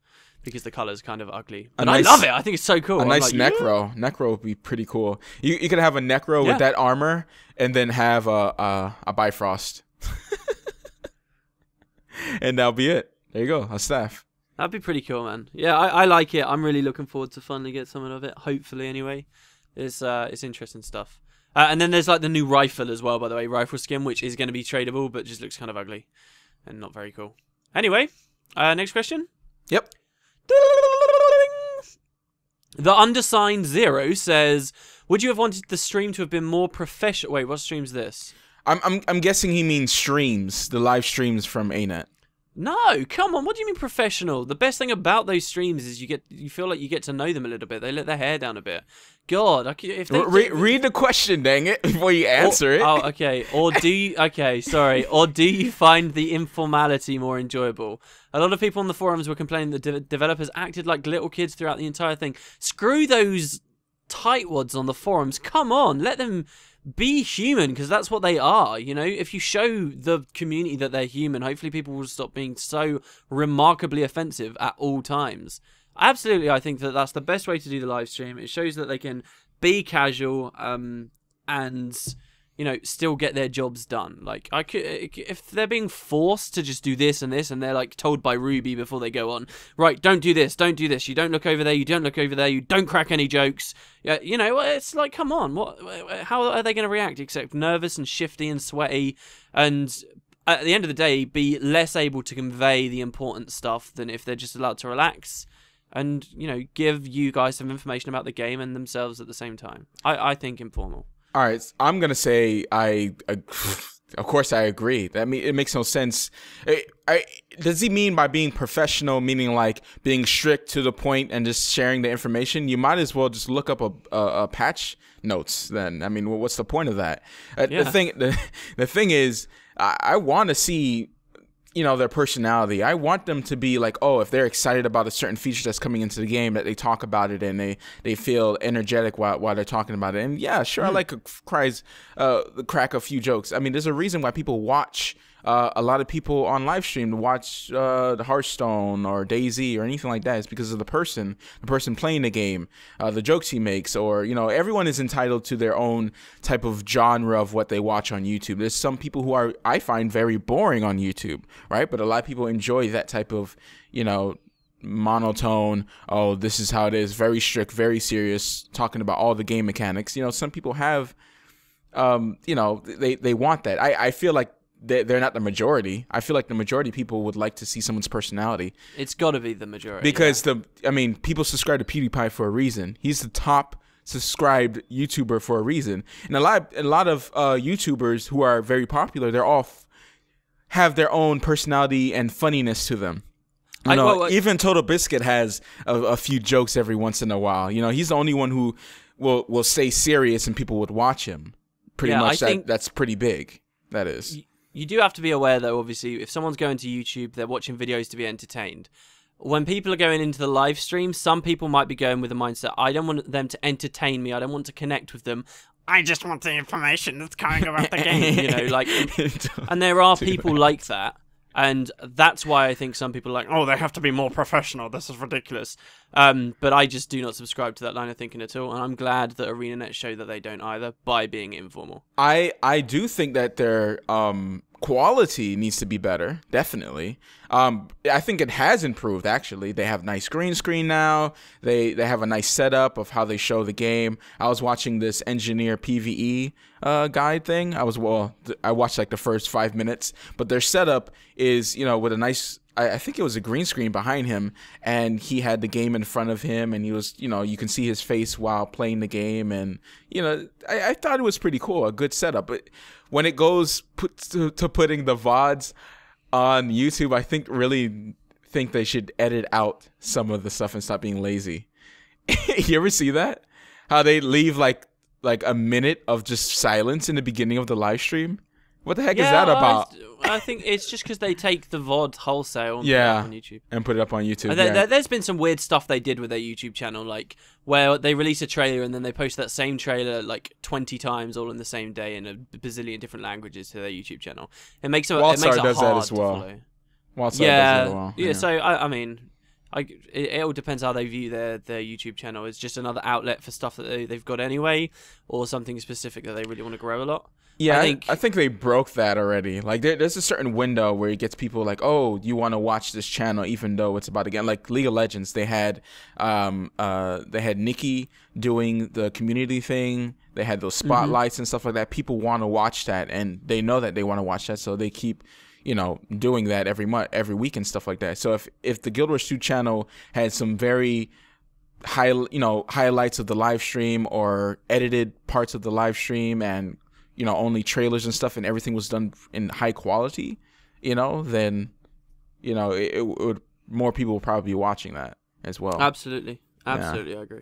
Because the color's kind of ugly. But I love it. I think it's so cool. A nice Necro. Yeah. Necro would be pretty cool. You could have a Necro with that armor and then have a Bifrost. And that'll be it. There you go. A staff. That'd be pretty cool, man. Yeah, I like it. I'm really looking forward to finally get something of it. Hopefully, anyway. It's interesting stuff. And then there's like the new rifle as well, by the way. Rifle skin, which is going to be tradable, but just looks kind of ugly. And not very cool. Anyway, next question. Yep. The Undersigned Zero says, would you have wanted the stream to have been more professional? Wait, what stream's this? I'm guessing he means streams, the live streams from ANET. No, come on. What do you mean professional? The best thing about those streams is you feel like you get to know them a little bit. They let their hair down a bit. God, if they read the question, dang it, before you answer it. Oh, okay. Or do you? Okay, sorry. Or do you find the informality more enjoyable? A lot of people on the forums were complaining that developers acted like little kids throughout the entire thing. Screw those tightwads on the forums. Come on, let them be human, because that's what they are. If you show the community that they're human, hopefully people will stop being so remarkably offensive at all times. Absolutely, I think that that's the best way to do the live stream. It shows that they can be casual and still get their jobs done. Like, if they're being forced to just do this and this, and they're like told by Ruby before they go on, right, don't do this, you don't look over there, you don't look over there, you don't crack any jokes. Yeah, it's like, come on, how are they going to react except nervous and shifty and sweaty, and at the end of the day, be less able to convey the important stuff than if they're just allowed to relax and give you guys some information about the game and themselves at the same time. I think informal. All right, I'm gonna say Of course, I agree. I mean, it makes no sense. Does he mean by being professional, meaning like being strict to the point and just sharing the information? You might as well just look up a patch notes then. I mean, what's the point of that? The thing is, I want to see, their personality. I want them to be like, oh, if they're excited about a certain feature that's coming into the game, that they talk about it and they feel energetic while they're talking about it. And yeah, sure, I like crack a few jokes. I mean, there's a reason why people watch a lot of people on Livestream to watch the Hearthstone or DayZ or anything like that. It's because of the person playing the game, the jokes he makes, or everyone is entitled to their own type of genre of what they watch on YouTube. There's some people who I find very boring on YouTube, right? But a lot of people enjoy that type of monotone. Oh, this is how it is. Very strict, very serious, talking about all the game mechanics. Some people have, they want that. I feel like they're not the majority. I feel like the majority of people would like to see someone's personality. It's got to be the majority. Because people subscribe to PewDiePie for a reason. He's the top subscribed YouTuber for a reason. And a lot of YouTubers who are very popular, they're all have their own personality and funniness to them. Even Total Biscuit has a few jokes every once in a while. He's the only one who will stay serious and people would watch him. Pretty much that's pretty big. That is. You do have to be aware, though, obviously, if someone's going to YouTube, they're watching videos to be entertained. When people are going into the live stream, some people might be going with the mindset, I don't want them to entertain me, I don't want to connect with them, I just want the information that's coming about the game, and there are people like that. And that's why I think some people are like, oh, they have to be more professional. This is ridiculous. But I just do not subscribe to that line of thinking at all. And I'm glad that ArenaNet showed that they don't either by being informal. I do think that their quality needs to be better. Definitely. I think it has improved, actually. They have nice green screen now. They have a nice setup of how they show the game. I was watching this engineer PvE guide thing. I watched like the first 5 minutes, but their setup is, with a nice, I think it was a green screen behind him, and he had the game in front of him, and he was, you can see his face while playing the game, and, I thought it was pretty cool, a good setup. But when it goes to putting the VODs on YouTube, I think they should edit out some of the stuff and stop being lazy. You ever see that? How they leave like a minute of just silence in the beginning of the live stream? What the heck is that about? I think it's just because they take the VOD wholesale and put it up on YouTube. And put it up on YouTube. There's been some weird stuff they did with their YouTube channel, like where they release a trailer and then they post that same trailer like 20 times all in the same day in a bazillion different languages to their YouTube channel. It makes it hard to follow. Does that as well. Yeah. So I mean, it all depends how they view their YouTube channel. It's just another outlet for stuff that they've got anyway, or something specific that they really want to grow a lot. Yeah, I think they broke that already. Like there's a certain window where it gets people like, oh, you want to watch this channel even though it's about to get, like League of Legends. They had Nikki doing the community thing. They had those spotlights and stuff like that. People want to watch that, and they know that they want to watch that, so they keep doing that every week and stuff like that. So if the Guild Wars 2 channel had some very highlights of the live stream or edited parts of the live stream and only trailers and stuff, and everything was done in high quality, then it would, more people will probably be watching that as well. Absolutely, I agree.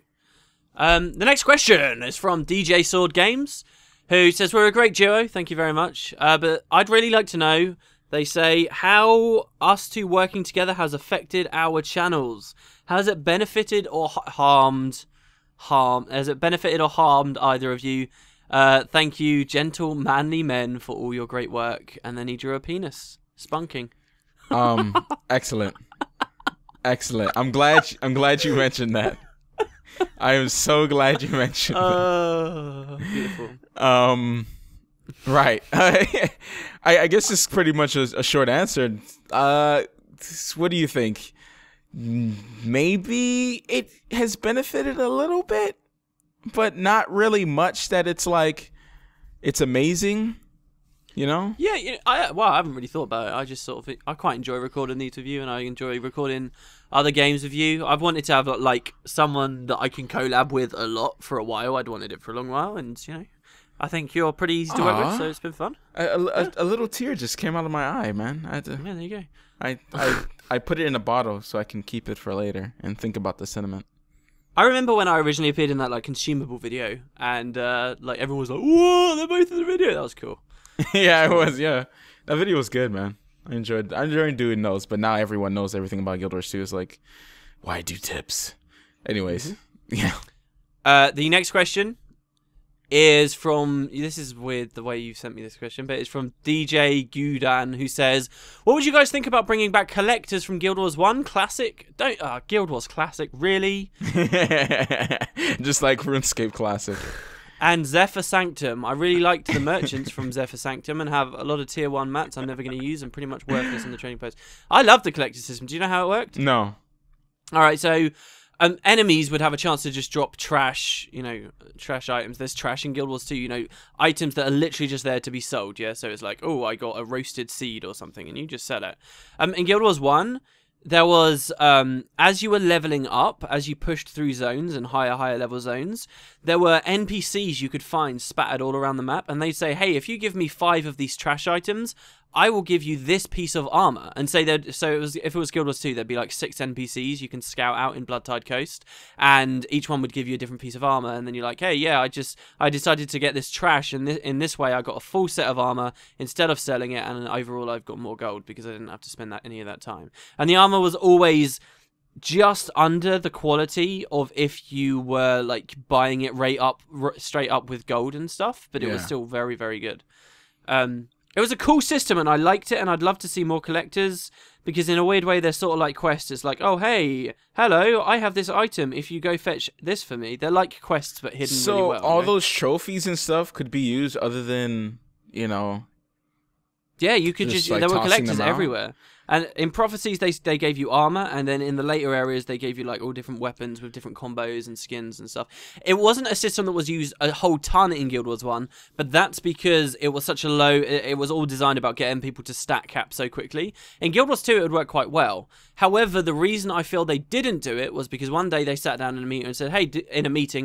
The next question is from DJ Sword Games, who says, we're a great duo, thank you very much, but I'd really like to know, they say, how us two working together has affected our channels. Has it benefited or harmed either of you? Thank you, gentle, manly men, for all your great work. And then he drew a penis. Spunking. Excellent. I'm glad you mentioned that. I am so glad you mentioned that. Beautiful. Right. I guess it's pretty much a short answer. What do you think? Maybe it has benefited a little bit, but not really much that it's like it's amazing, Yeah, I haven't really thought about it. I just sort of, I quite enjoy recording these with you, and I enjoy recording other games with you. I've wanted to have like someone that I can collab with a lot for a while. I'd wanted it for a long while, and I think you're pretty easy to work with, so it's been fun. A little tear just came out of my eye, man. I had to, Yeah, there you go. I put it in a bottle so I can keep it for later and think about the sentiment. I remember when I originally appeared in that like consumable video, and like everyone was like, "Whoa, they're both in the video." That was cool. Yeah, it was. Yeah, that video was good, man. I enjoyed doing those, but now everyone knows everything about Guild Wars 2. It's like, why do tips? Anyways, yeah. The next question is from, this is weird the way you sent me this question, but it's from DJ Gudan, who says, what would you guys think about bringing back collectors from Guild Wars 1 Classic? Guild Wars Classic, really? Just like RuneScape Classic. And Zephyr Sanctum. I really liked the merchants from Zephyr Sanctum and have a lot of tier 1 mats I'm never going to use and pretty much worthless in the training post. I love the collector system. Do you know how it worked? No. Alright, so enemies would have a chance to just drop trash, trash items. There's trash in Guild Wars 2, items that are literally just there to be sold, yeah? So it's like, oh, I got a roasted seed or something, and you just sell it. In Guild Wars 1, there was, as you were leveling up, as you pushed through zones and higher level zones, there were NPCs you could find spattered all around the map, and they'd say, hey, if you give me 5 of these trash items, I will give you this piece of armor. And say that, so if it was Guild Wars 2, there'd be like 6 NPCs you can scout out in Bloodtide Coast, and each one would give you a different piece of armor, and then you're like, hey, yeah, I decided to get this trash, and in this way I got a full set of armor instead of selling it, and overall I've got more gold because I didn't have to spend any of that time. And the armor was always just under the quality of if you were like buying it straight up with gold and stuff, but it was still very, very good. It was a cool system and I liked it, and I'd love to see more collectors because in a weird way they're sort of like quests. It's like, oh hey, hello, I have this item, if you go fetch this for me. They're like quests but hidden really well. So all those trophies and stuff could be used other than, yeah, you could just like there were collectors everywhere. And in Prophecies, they gave you armor, and then in the later areas, they gave you like all different weapons with different combos and skins and stuff. It wasn't a system that was used a whole ton in Guild Wars 1, but that's because it was such a low. It was all designed about getting people to stack cap so quickly. In Guild Wars 2, it would work quite well. However, the reason I feel they didn't do it was because one day they sat down in a meeting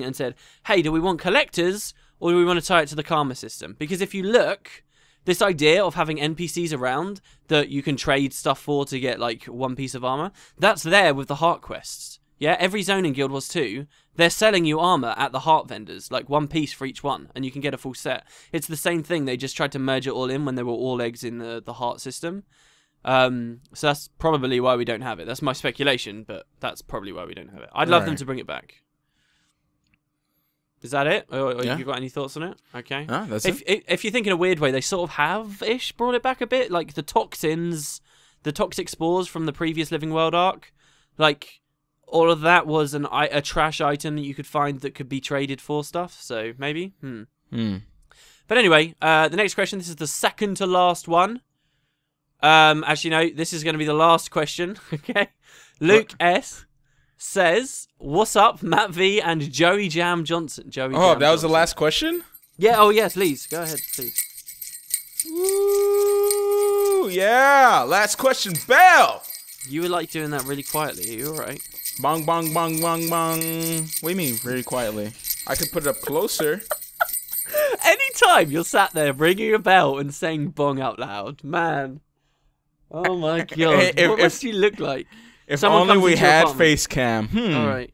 and said, "Hey, do we want collectors or do we want to tie it to the karma system?" Because if you look, this idea of having NPCs around that you can trade stuff for to get like one piece of armor, that's there with the heart quests. Yeah, every zone in Guild Wars 2, they're selling you armor at the heart vendors, like one piece for each one, and you can get a full set. It's the same thing. They just tried to merge it all in when they were all eggs in the heart system. So that's probably why we don't have it. That's my speculation, but that's probably why we don't have it. I'd love them to bring it back. Is that it? Or you got any thoughts on it? Okay. That's it. If you think in a weird way, they sort of have-ish brought it back a bit. Like the toxins, the toxic spores from the previous Living World arc. Like, all of that was a trash item that you could find that could be traded for stuff. So, maybe? But anyway, the next question. This is the second to last one. Actually, no. This is going to be the last question. Okay. Luke S. says, what's up, Matt V and Joey Jam Johnson? That was the last question? Yeah, oh yes, please. Go ahead, please. Woo, yeah. Last question, bell. You were like doing that really quietly. Are you alright? Bong, bong, bong, bong, bong. What do you mean, very quietly? I could put it up closer. Anytime you're sat there ringing a bell and saying bong out loud, man. Oh my god. What must you look like? If someone only we had face cam. All right.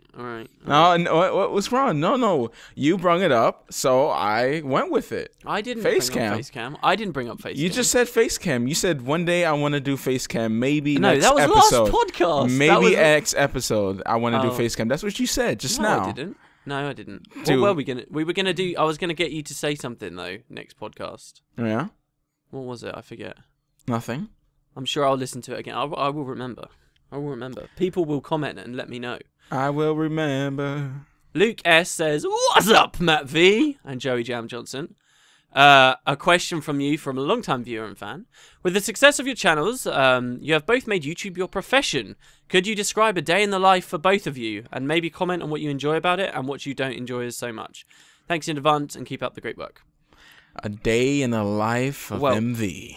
No, what's wrong? No. You brung it up, so I went with it. I didn't bring up face cam. I didn't bring up face cam. You just said face cam. You said one day I want to do face cam. Maybe no, next that was episode. Last podcast. Maybe next episode I want to do face cam. That's what you said just now. I didn't. No, I didn't. What were we gonna? We were gonna do. I was gonna get you to say something though next podcast. Yeah. What was it? I forget. Nothing. I'm sure I'll listen to it again. I will remember. I will remember. People will comment and let me know. I will remember. Luke S says, "What's up, Matt V and Joey Jam Johnson? A question from you, from a long-time viewer and fan. With the success of your channels, you have both made YouTube your profession. Could you describe a day in the life for both of you, and maybe comment on what you enjoy about it and what you don't enjoy so much? Thanks in advance, and keep up the great work." A day in the life of MV.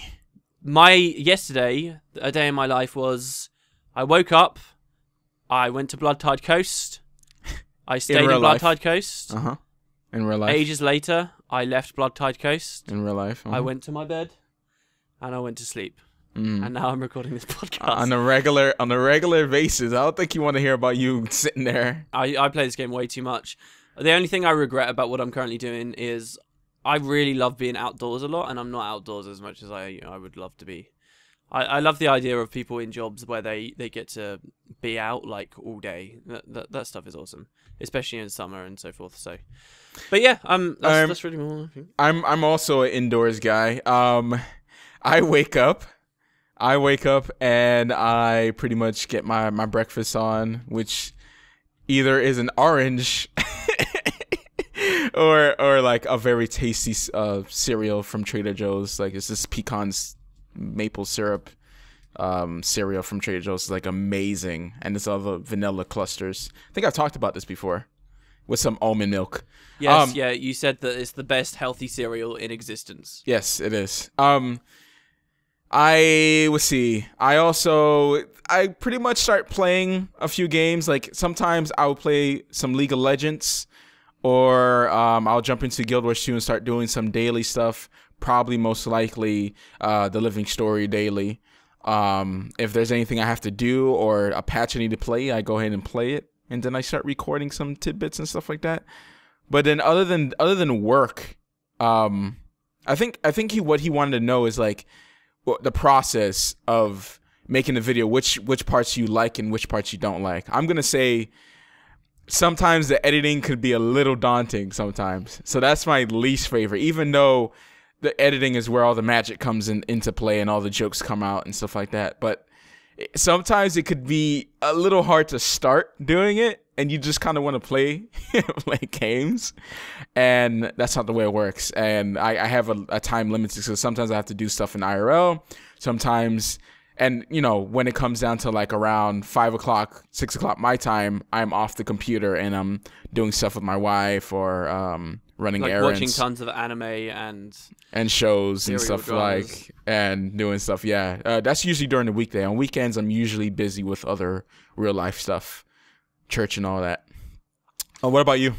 Yesterday, a day in my life was, I woke up, I went to Bloodtide Coast, I stayed in Bloodtide Coast. In real life. Ages later, I left Blood Tide Coast. In real life. I went to my bed, and I went to sleep. Mm. And now I'm recording this podcast on a regular basis. I don't think you want to hear about you sitting there. I play this game way too much. The only thing I regret about what I'm currently doing is I really love being outdoors a lot, and I'm not outdoors as much as I would love to be. I love the idea of people in jobs where they get to be out like all day. That stuff is awesome, especially in summer and so forth. So, but yeah, that's really more. I think. I'm also an indoors guy. I wake up and I pretty much get my breakfast on, which either is an orange or like a very tasty cereal from Trader Joe's. Like it's this pecans maple syrup cereal from Trader Joe's. It's like amazing, and it's all the vanilla clusters. I think I've talked about this before with some almond milk. Yes, yeah, you said that it's the best healthy cereal in existence. Yes, it is. Let's see. I pretty much start playing a few games. Like sometimes I'll play some League of Legends, or I'll jump into Guild Wars 2 and start doing some daily stuff. Probably most likely the Living Story daily. If there's anything I have to do or a patch I need to play, I go ahead and play it, and then I start recording some tidbits and stuff like that. But then other than work, I think what he wanted to know is like the process of making the video, which parts you like and which parts you don't like. I'm gonna say sometimes the editing could be a little daunting sometimes, so that's my least favorite, even though the editing is where all the magic comes into play and all the jokes come out and stuff like that. But sometimes it could be a little hard to start doing it, and you just kind of want to play games, and that's not the way it works. And I have a time limit, so sometimes I have to do stuff in IRL, sometimes, and you know, when it comes down to like around 5 o'clock, 6 o'clock my time, I'm off the computer and I'm doing stuff with my wife or running like errands, watching tons of anime and shows and stuff dramas. like, and doing stuff. Yeah, that's usually during the weekday. On weekends, I'm usually busy with other real life stuff, church and all that. Oh, what about you?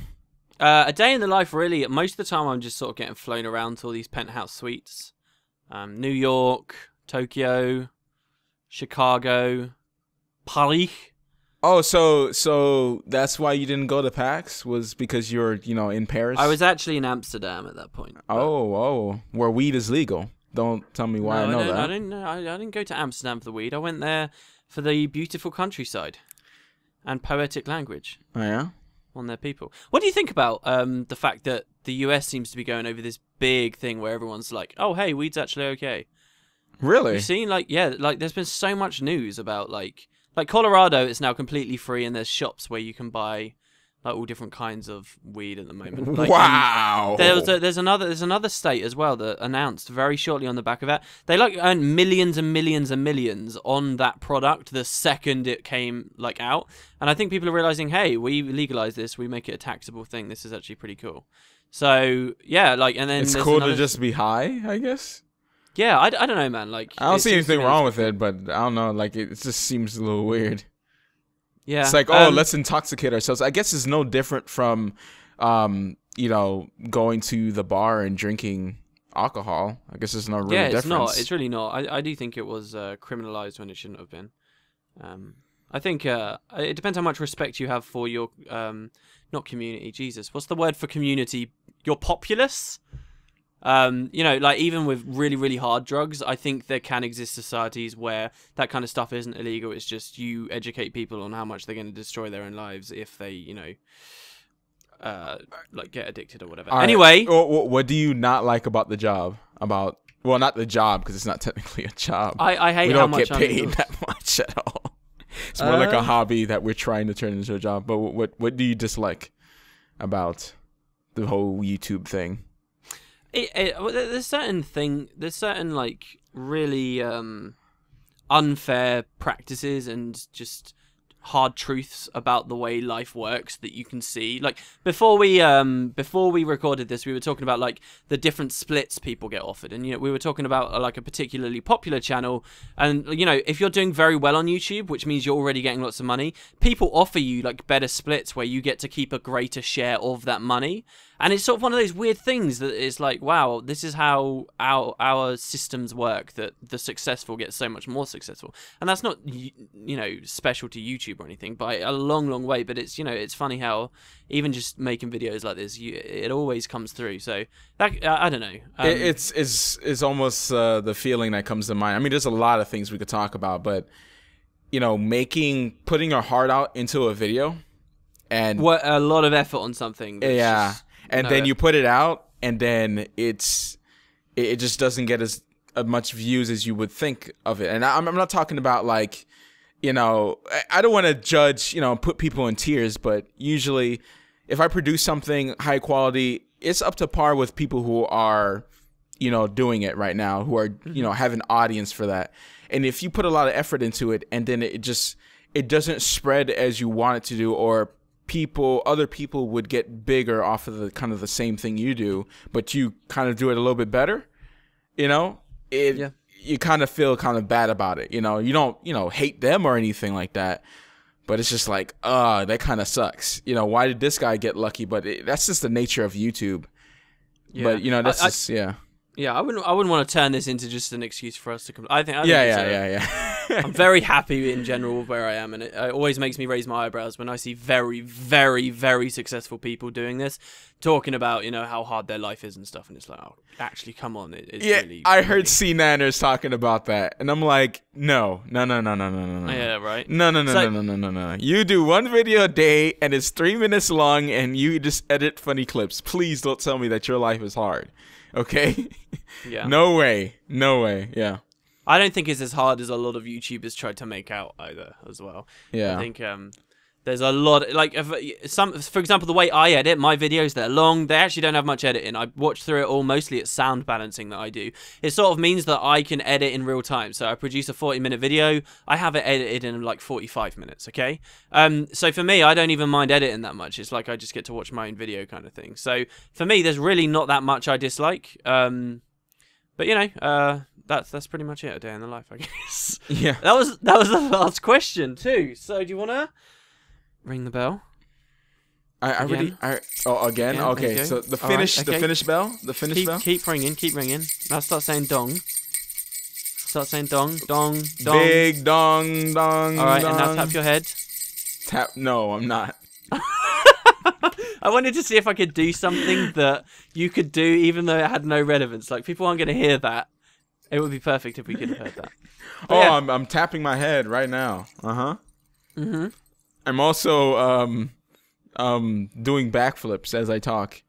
A day in the life, really. Most of the time, I'm just sort of getting flown around to all these penthouse suites. New York, Tokyo, Chicago, Paris. Oh, so that's why you didn't go to PAX, was because you're, in Paris? I was actually in Amsterdam at that point. Oh, where weed is legal. Don't tell me why I know that. I didn't go to Amsterdam for the weed. I went there for the beautiful countryside and poetic language. Oh, yeah? On their people. What do you think about the fact that the US seems to be going over this big thing where everyone's like, oh, hey, weed's actually okay? Really? You've seen, there's been so much news about, like Colorado is now completely free, and there's shops where you can buy like all different kinds of weed at the moment. Like, wow. There's another state as well that announced very shortly on the back of that they earned millions and millions and millions on that product the second it came out. And I think people are realizing, hey, we legalize this, we make it a taxable thing. This is actually pretty cool. So yeah, and then it's cool to just be high, I guess. Yeah, I don't know, man. I don't see anything wrong with it, but I don't know. It just seems a little weird. Yeah, it's like, let's intoxicate ourselves. I guess it's no different from, going to the bar and drinking alcohol. I guess there's no real difference. It's not. It's really not. I do think it was criminalized when it shouldn't have been. I think it depends how much respect you have for your not community. Jesus, what's the word for community? Your populace. Even with really, really hard drugs, I think there can exist societies where that kind of stuff isn't illegal. It's just you educate people on how much they're going to destroy their own lives if they, get addicted or whatever. Anyway. What do you not like about the job? Well, not the job, because it's not technically a job. I hate how much we don't get paid that much at all. It's more like a hobby that we're trying to turn into a job. But what do you dislike about the whole YouTube thing? There's certain really unfair practices and just hard truths about the way life works that you can see. Like before we recorded this, we were talking about like the different splits people get offered, and we were talking about like a particularly popular channel, and if you're doing very well on YouTube, which means you're already getting lots of money, people offer you like better splits where you get to keep a greater share of that money. And it's sort of one of those weird things that is like, wow, this is how our systems work, that the successful get so much more successful. And that's not, special to YouTube or anything by a long, long way. But it's, it's funny how even just making videos like this, it always comes through. So that, I don't know. It's almost the feeling that comes to mind. I mean, there's a lot of things we could talk about, but, putting your heart out into a video and what a lot of effort on something. Yeah. And then you put it out, and then it just doesn't get as much views as you would think of it. And I'm not talking about like, I don't want to judge, put people in tears, but usually if I produce something high quality, it's up to par with people who are, doing it right now, who are, have an audience for that. And if you put a lot of effort into it, and then it doesn't spread as you want it to do, or other people would get bigger off of the kind of the same thing you do, but you kind of do it a little bit better, you kind of feel kind of bad about it. You don't, hate them or anything like that, but it's just like, that kind of sucks. Why did this guy get lucky? But that's just the nature of YouTube. Yeah. But that's just, yeah. Yeah, I wouldn't want to turn this into just an excuse for us to come. I think yeah. I'm very happy in general where I am, and it always makes me raise my eyebrows when I see very, very, very successful people doing this, talking about how hard their life is and stuff, and it's like, oh, actually, come on, it's really. I heard C-Nanners talking about that, and I'm like, no. Yeah, right. No. You do one video a day, and it's 3 minutes long, and you just edit funny clips. Please don't tell me that your life is hard. Okay? Yeah. No way. Yeah. I don't think it's as hard as a lot of YouTubers try to make out either, as well. Yeah. I think there's a lot, like, for example, the way I edit my videos, they're long. They actually don't have much editing. I watch through it all. Mostly it's sound balancing that I do. It sort of means that I can edit in real time. So I produce a 40-minute video. I have it edited in like 45 minutes, okay? So for me, I don't even mind editing that much. It's like I just get to watch my own video kind of thing. So for me, there's really not that much I dislike. But that's pretty much it, a day in the life, I guess. Yeah. That was the last question too. So do you want to ring the bell? Again? Okay. So the finish, right, okay. the finish bell, bell. Keep ringing. Now start saying dong. Start saying dong. Big dong. All right, dong. and now tap your head. No, I'm not. I wanted to see if I could do something that you could do, even though it had no relevance. Like, people aren't going to hear that. It would be perfect if we could have heard that. But yeah. I'm tapping my head right now. Mm-hmm. I'm also doing backflips as I talk.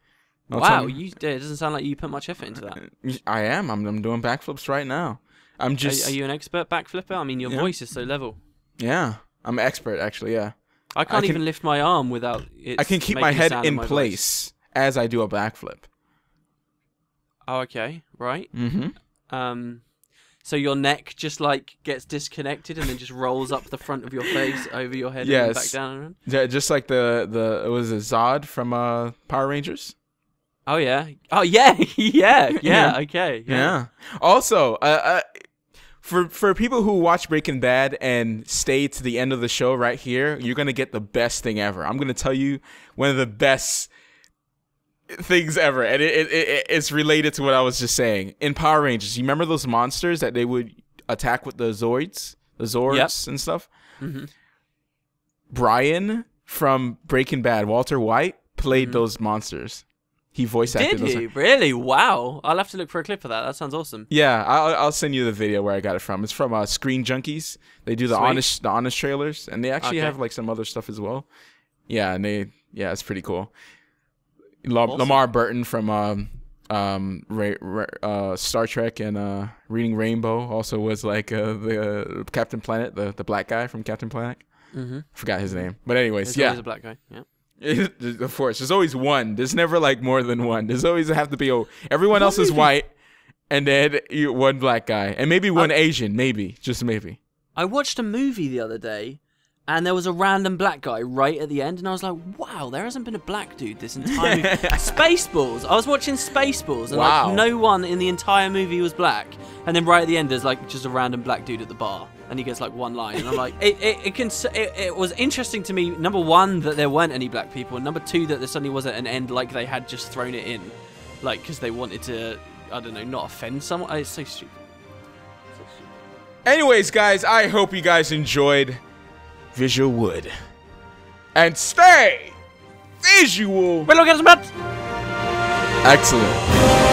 Wow, it doesn't sound like you put much effort into that. I am. I'm doing backflips right now. I'm just. Are you an expert backflipper? I mean, your voice is so level. Yeah, I'm an expert actually. Yeah. I can't even lift my arm without it. I can keep my head in place as I do a backflip. Oh, okay, right. Mm-hmm. So your neck just like gets disconnected and then just rolls up the front of your face over your head and then back down. Yeah, just like it was a Zod from Power Rangers. Oh yeah. Oh yeah. yeah. Okay. Yeah. Also, for people who watch Breaking Bad and stay to the end of the show right here, you're gonna get the best thing ever. I'm gonna tell you one of the best things ever, and it's related to what I was just saying. In Power Rangers, you remember those monsters that they would attack with the Zords and stuff? Mm-hmm. Brian from Breaking Bad, Walter White, played those monsters. He voice acted. Did he? Really? Wow. I'll have to look for a clip of that. That sounds awesome. Yeah, I'll send you the video where I got it from. It's from Screen Junkies. They do the honest trailers, and they actually have like some other stuff as well. Yeah, and it's pretty cool. Awesome. Lamar Burton from Star Trek and Reading Rainbow also was like the Captain Planet, the black guy from Captain Planet. Mm-hmm. Forgot his name, but anyways, There's always a black guy. Yeah. Of course, there's always one. There's never like more than one. There's always have to be everyone else is white, and then one black guy, and maybe one Asian, maybe just maybe. I watched a movie the other day, and there was a random black guy right at the end, and I was like, wow, there hasn't been a black dude this entire movie. Spaceballs. I was watching Spaceballs, and like no one in the entire movie was black. And then right at the end, there's like just a random black dude at the bar, and he gets like one line, and I'm like, it was interesting to me. Number one, that there weren't any black people, and number two, that there suddenly wasn't an end like they had just thrown it in, like because they wanted to, I don't know, not offend someone. It's so stupid. Anyways, guys, I hope you guys enjoyed VisualWood. And stay visual. Excellent.